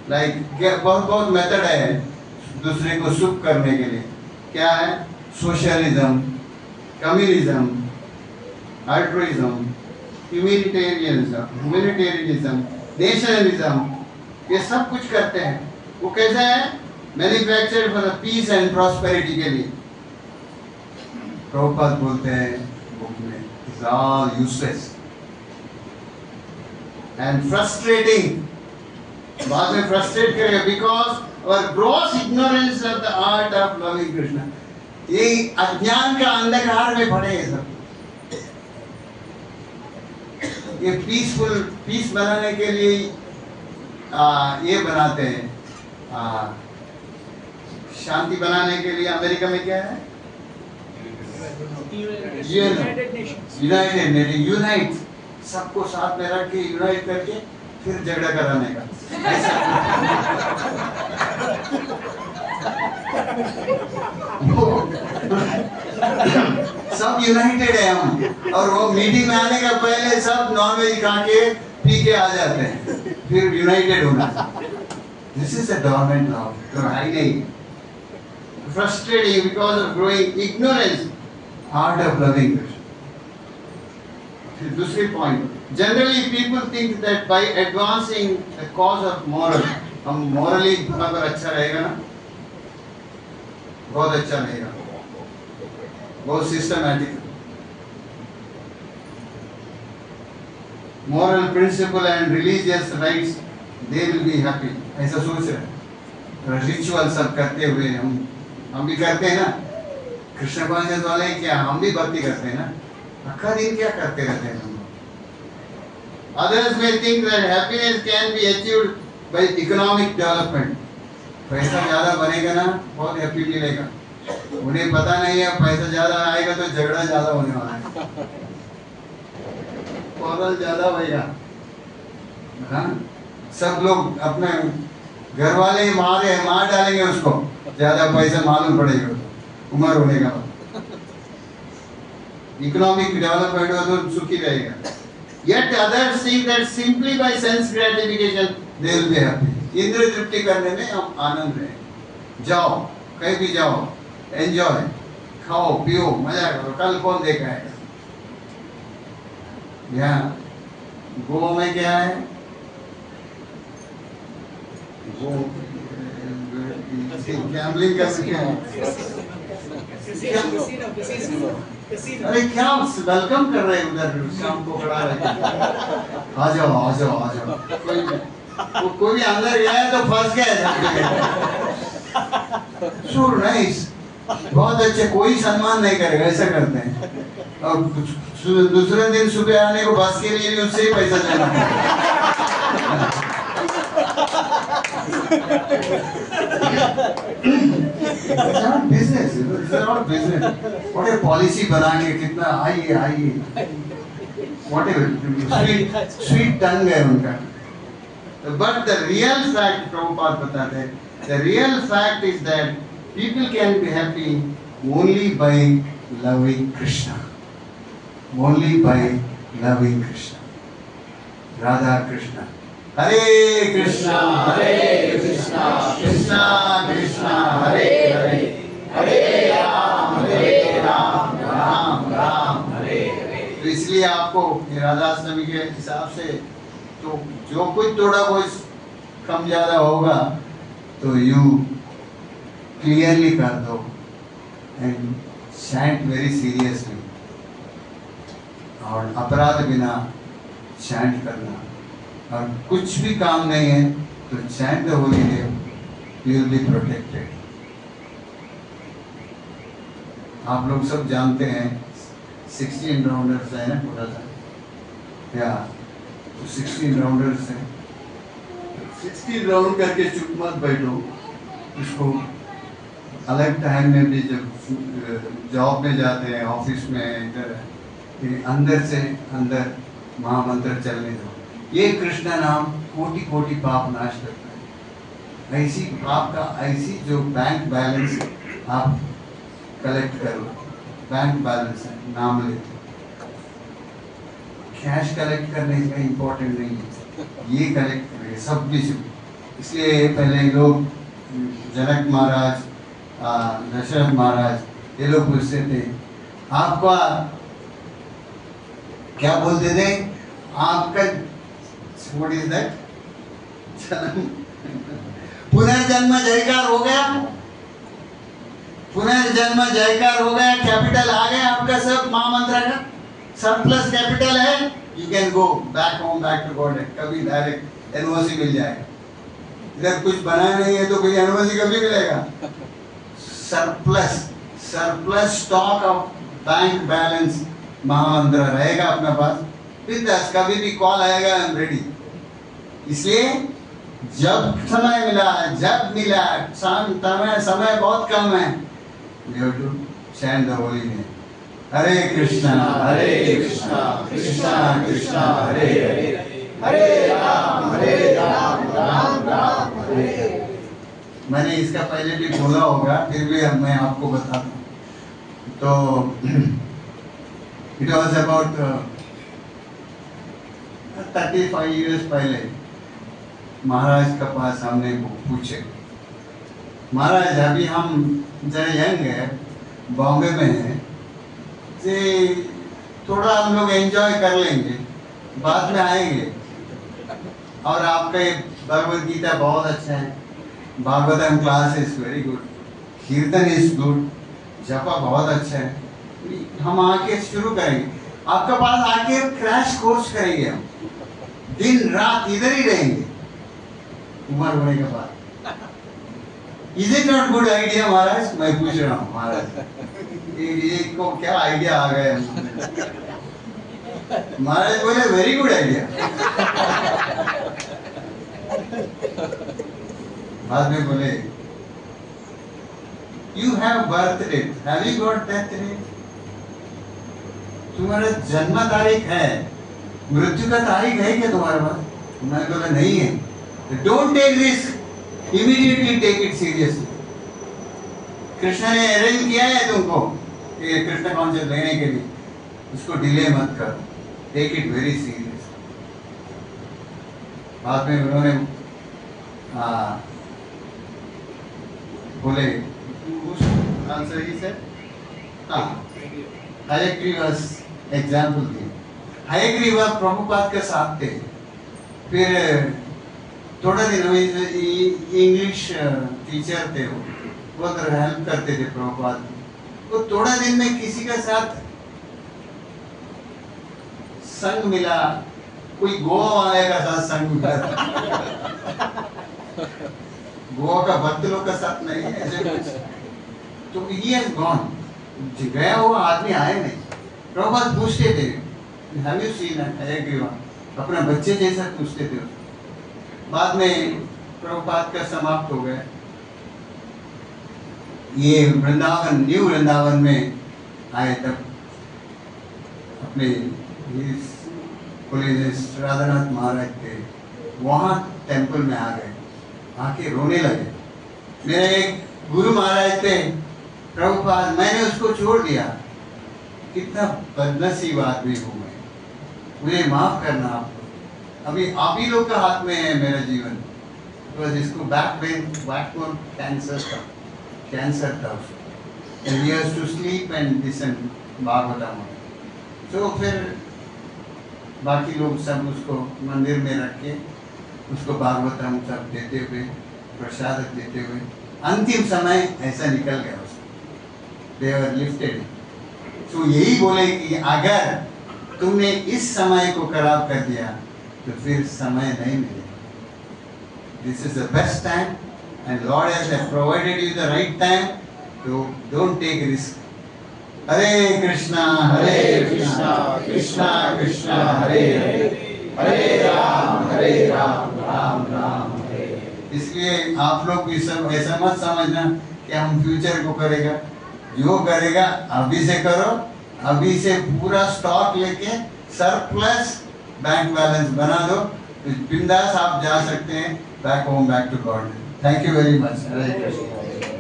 like बहुत method है दूसरे को सुख करने के लिए। क्या है? Socialism, communism, altruism, humanitarianism, nationalism, ये सब कुछ करते हैं। वो कैसा है? Manufactured for the peace and prosperity के लिए। प्रभुपाद बोलते हैं बुक में, it's all useless and frustrating. बाद में फ्रस्ट्रेट करेगा बिकॉज और gross ignorance of the art of loving Krishna. ये अज्ञान का अंधकार में पड़े हैं सब। ये पीस बनाने के लिए ये बनाते हैं, शांति बनाने के लिए। अमेरिका में क्या है? यूनाइटेड नेशन, यूनाइट, सबको साथ में रख के यूनाइट करके फिर झगड़ा कराने का। सब यूनाइटेड है हम, और वो मीटिंग में आने का पहले सब नॉनवेज खा के पी के आ जाते हैं, फिर यूनाइटेड होना। This is a dormant love, तो है नहीं। Frustrating because of growing ignorance, art of loving Krishna. दूसरी point, generally people think that by advancing the cause of moral, हम morally अगर अच्छा रहेगा ना, बहुत अच्छा रहेगा, बहुत systematic, moral principle and religious rights, they will be happy. ऐसा सोच रहे हैं। रिचुअल सब करते हुए हम भी करते हैं ना, कृष्ण कॉन्शियस वाले क्या, हम भी भक्ति करते हैं ना, अक्का दिन क्या करते रहते हैं हम। Others may think that happiness can be achieved by economic development. पैसा ज्यादा बनेगा ना, बहुत हैप्पी मिलेगा। उन्हें पता नहीं है पैसा ज्यादा आएगा तो झगड़ा ज्यादा होने वाला है, quarrel ज्यादा होएगा। हाँ, सब लोग अपने घर वाले ही मार डालेंगे उसको, ज्यादा पैसा मालूम पड़ेगा उम्र होने का। इकोनॉमिक डेवलपमेंट हो तो सुखी रहेगा। Yet others think that simply by sense gratification they will be happy. इंद्रिय तृप्ति करने में हम आनंद रहे। जाओ कहीं भी जाओ, एंजॉय, खाओ पियो मजा करो। कल कौन देखा है? यहाँ गोवा में क्या है? गैम्बलिंग का अरे क्या वेलकम कर रहे हैं उधर, शाम को खड़ा रहे, आ जाओ आ जाओ आ जाओ। कोई भी अंदर गया है तो फंस गया। सो नाइस, बहुत अच्छे, कोई सम्मान नहीं करेगा, ऐसा करते हैं। और दूसरे दिन सुबह आने को बस के लिए भी उससे ही पैसा लेना है। बिजनेस, व्हाट ए पॉलिसी बना के कितना आइए आइए, व्हाट ए स्वीट टंग है उनका। But the real fact Prabhupada बताते हैं, the real fact is that people can be happy only by loving Krishna, only by loving Krishna. Radha Krishna, Hare Krishna, Hare Krishna, Krishna Krishna, Hare Hare, Hare Ram, Ram Ram, Hare Hare। तो इसलिए आपको राधाष्टमी के हिसाब से तो जो कुछ थोड़ा बहुत कम ज्यादा होगा तो यू क्लियरली कर दो एंड चैंट वेरी सीरियसली, और अपराध बिना चैंट करना। और कुछ भी काम नहीं है तो chant the holy name, you will be protected. आप लोग सब जानते हैं 16 राउंडर्स है ना, थोड़ा सा या तो 16 राउंडर्स है। 16 राउंड करके चुप मत बैठो। इसको अलग टाइम में भी जब जॉब में जाते हैं, ऑफिस में, इधर अंदर से अंदर महामंत्र चलने दो। ये कृष्ण नाम कोटि कोटि पाप नाश करता है। ऐसी पाप का, ऐसी जो बैंक बैलेंस आप कलेक्ट करो, बैंक बैलेंस है, नाम लेते, कैश कलेक्ट करने का इम्पोर्टेंट नहीं है, ये कलेक्ट करेंगे सब कुछ। इसलिए पहले लोग जनक महाराज, दशरथ महाराज, ये लोग पूछते थे आपका क्या बोलते थे, आपका व्हाट इज दैट, पुनर्जन्म जयकार हो गया, पुनर्जन्म जयकार हो गया, कैपिटल आ गया आपका, सब महामंत्र का सरप्लस कैपिटल है, you can go back home, back to God. कभी डायरेक्ट एनओसी मिल जाएगा। इधर कुछ बना नहीं है तो कोई एनओसी कभी मिलेगा? Surplus stock of bank balance महामंत्र रहेगा अपने पास। फिर 10 कभी भी कॉल आएगा, आई एम रेडी। इसलिए जब समय मिला, जब मिला, समय बहुत कम है, you have to chant the holy name. हरे कृष्णा कृष्णा कृष्णा हरे हरे, हरे राम राम राम हरे हरे। मैंने इसका पहले भी बोला होगा, फिर भी अब मैं आपको बताता हूँ। तो इट वॉज अबाउट 35 years पहले महाराज के पास हमने पूछे, महाराज अभी हम जरा यंग है, बॉम्बे में है, थोड़ा हम लोग एंजॉय कर लेंगे, बाद में आएंगे, और आपका भगवद गीता बहुत अच्छा है, Bhagavatam class is very good, कीर्तन इज गुड, जपा बहुत अच्छा है, हम आके शुरू करेंगे, आपके पास आके क्रैश कोर्स करेंगे, हम दिन रात इधर ही रहेंगे उम्र होने के बाद। Is it not good idea Maharaj? मैं पूछ रहा हूँ महाराज, ये को क्या आइडिया आ गया? महाराज बोले वेरी गुड आइडिया। बाद में बोले you have birth date, have you got death date? तुम्हारा जन्म तारीख है, मृत्यु का तारीख है क्या तुम्हारे पास? मैं बोला नहीं है। Don't take risk, immediately take it seriously. Krishna ने अरेंज किया है तुमको कि कृष्ण कॉन्शियस लेने के लिए, उसको डिले मत करो, टेक इट वेरी सीरियस। बाद में उन्होंने बोले आंसर ही से हयग्रीवास एग्जाम्पल दिए। हयग्रीवा प्रभुपाद के साथ थे। फिर थोड़ा दिन इंग्लिश टीचर थे, वो हेल्प करते थे प्रभुपाद। तो थोड़ा दिन में किसी के साथ संग मिला, कोई गोवा वाले का साथ संग मिला। गोवा का भक्त लोग का साथ नहीं है ऐसे कुछ। तो ही हैज गॉन, गया हुआ आदमी आए नहीं। प्रभुपाद पूछते थे, हैव यू सीन हयग्रीवा, अपना बच्चे जैसा पूछते थे। बाद में प्रभुपाद का समाप्त हो गया। ये वृंदावन, न्यू वृंदावन में आए तब अपने राधानाथ महाराज थे, वहाँ टेम्पल में आ गए, आके रोने लगे। मेरे एक गुरु महाराज थे प्रभुपाद, मैंने उसको छोड़ दिया, कितना बदनसीब आदमी हूँ मैं, मुझे माफ करना आप। अभी आप ही लोग का हाथ में है मेरा जीवन। तो जिसको बैकबोन कैंसर था उसको, and he has to sleep and listen Bhagavatam. तो फिर बाकी लोग सब उसको मंदिर में रख के उसको भागवतम सब देते हुए, प्रसाद देते हुए, अंतिम समय ऐसा निकल गया उसको। They were lifted। तो यही बोले कि अगर तुमने इस समय को खराब कर दिया तो फिर समय नहीं मिलेगा। This is the best time and Lord has provided you the right time, so don't take risk। हरे कृष्णा कृष्णा कृष्णा हरे हरे, हरे राम राम राम हरे। इसलिए आप लोग भी सब ऐसा मत समझना कि हम फ्यूचर को करेगा, जो करेगा अभी से करो, अभी से पूरा स्टॉक लेके सरप्लस बैंक बैलेंस बना दो, बिंदास आप जा सकते हैं back home, back to God. Thank you very much. Hare Krishna.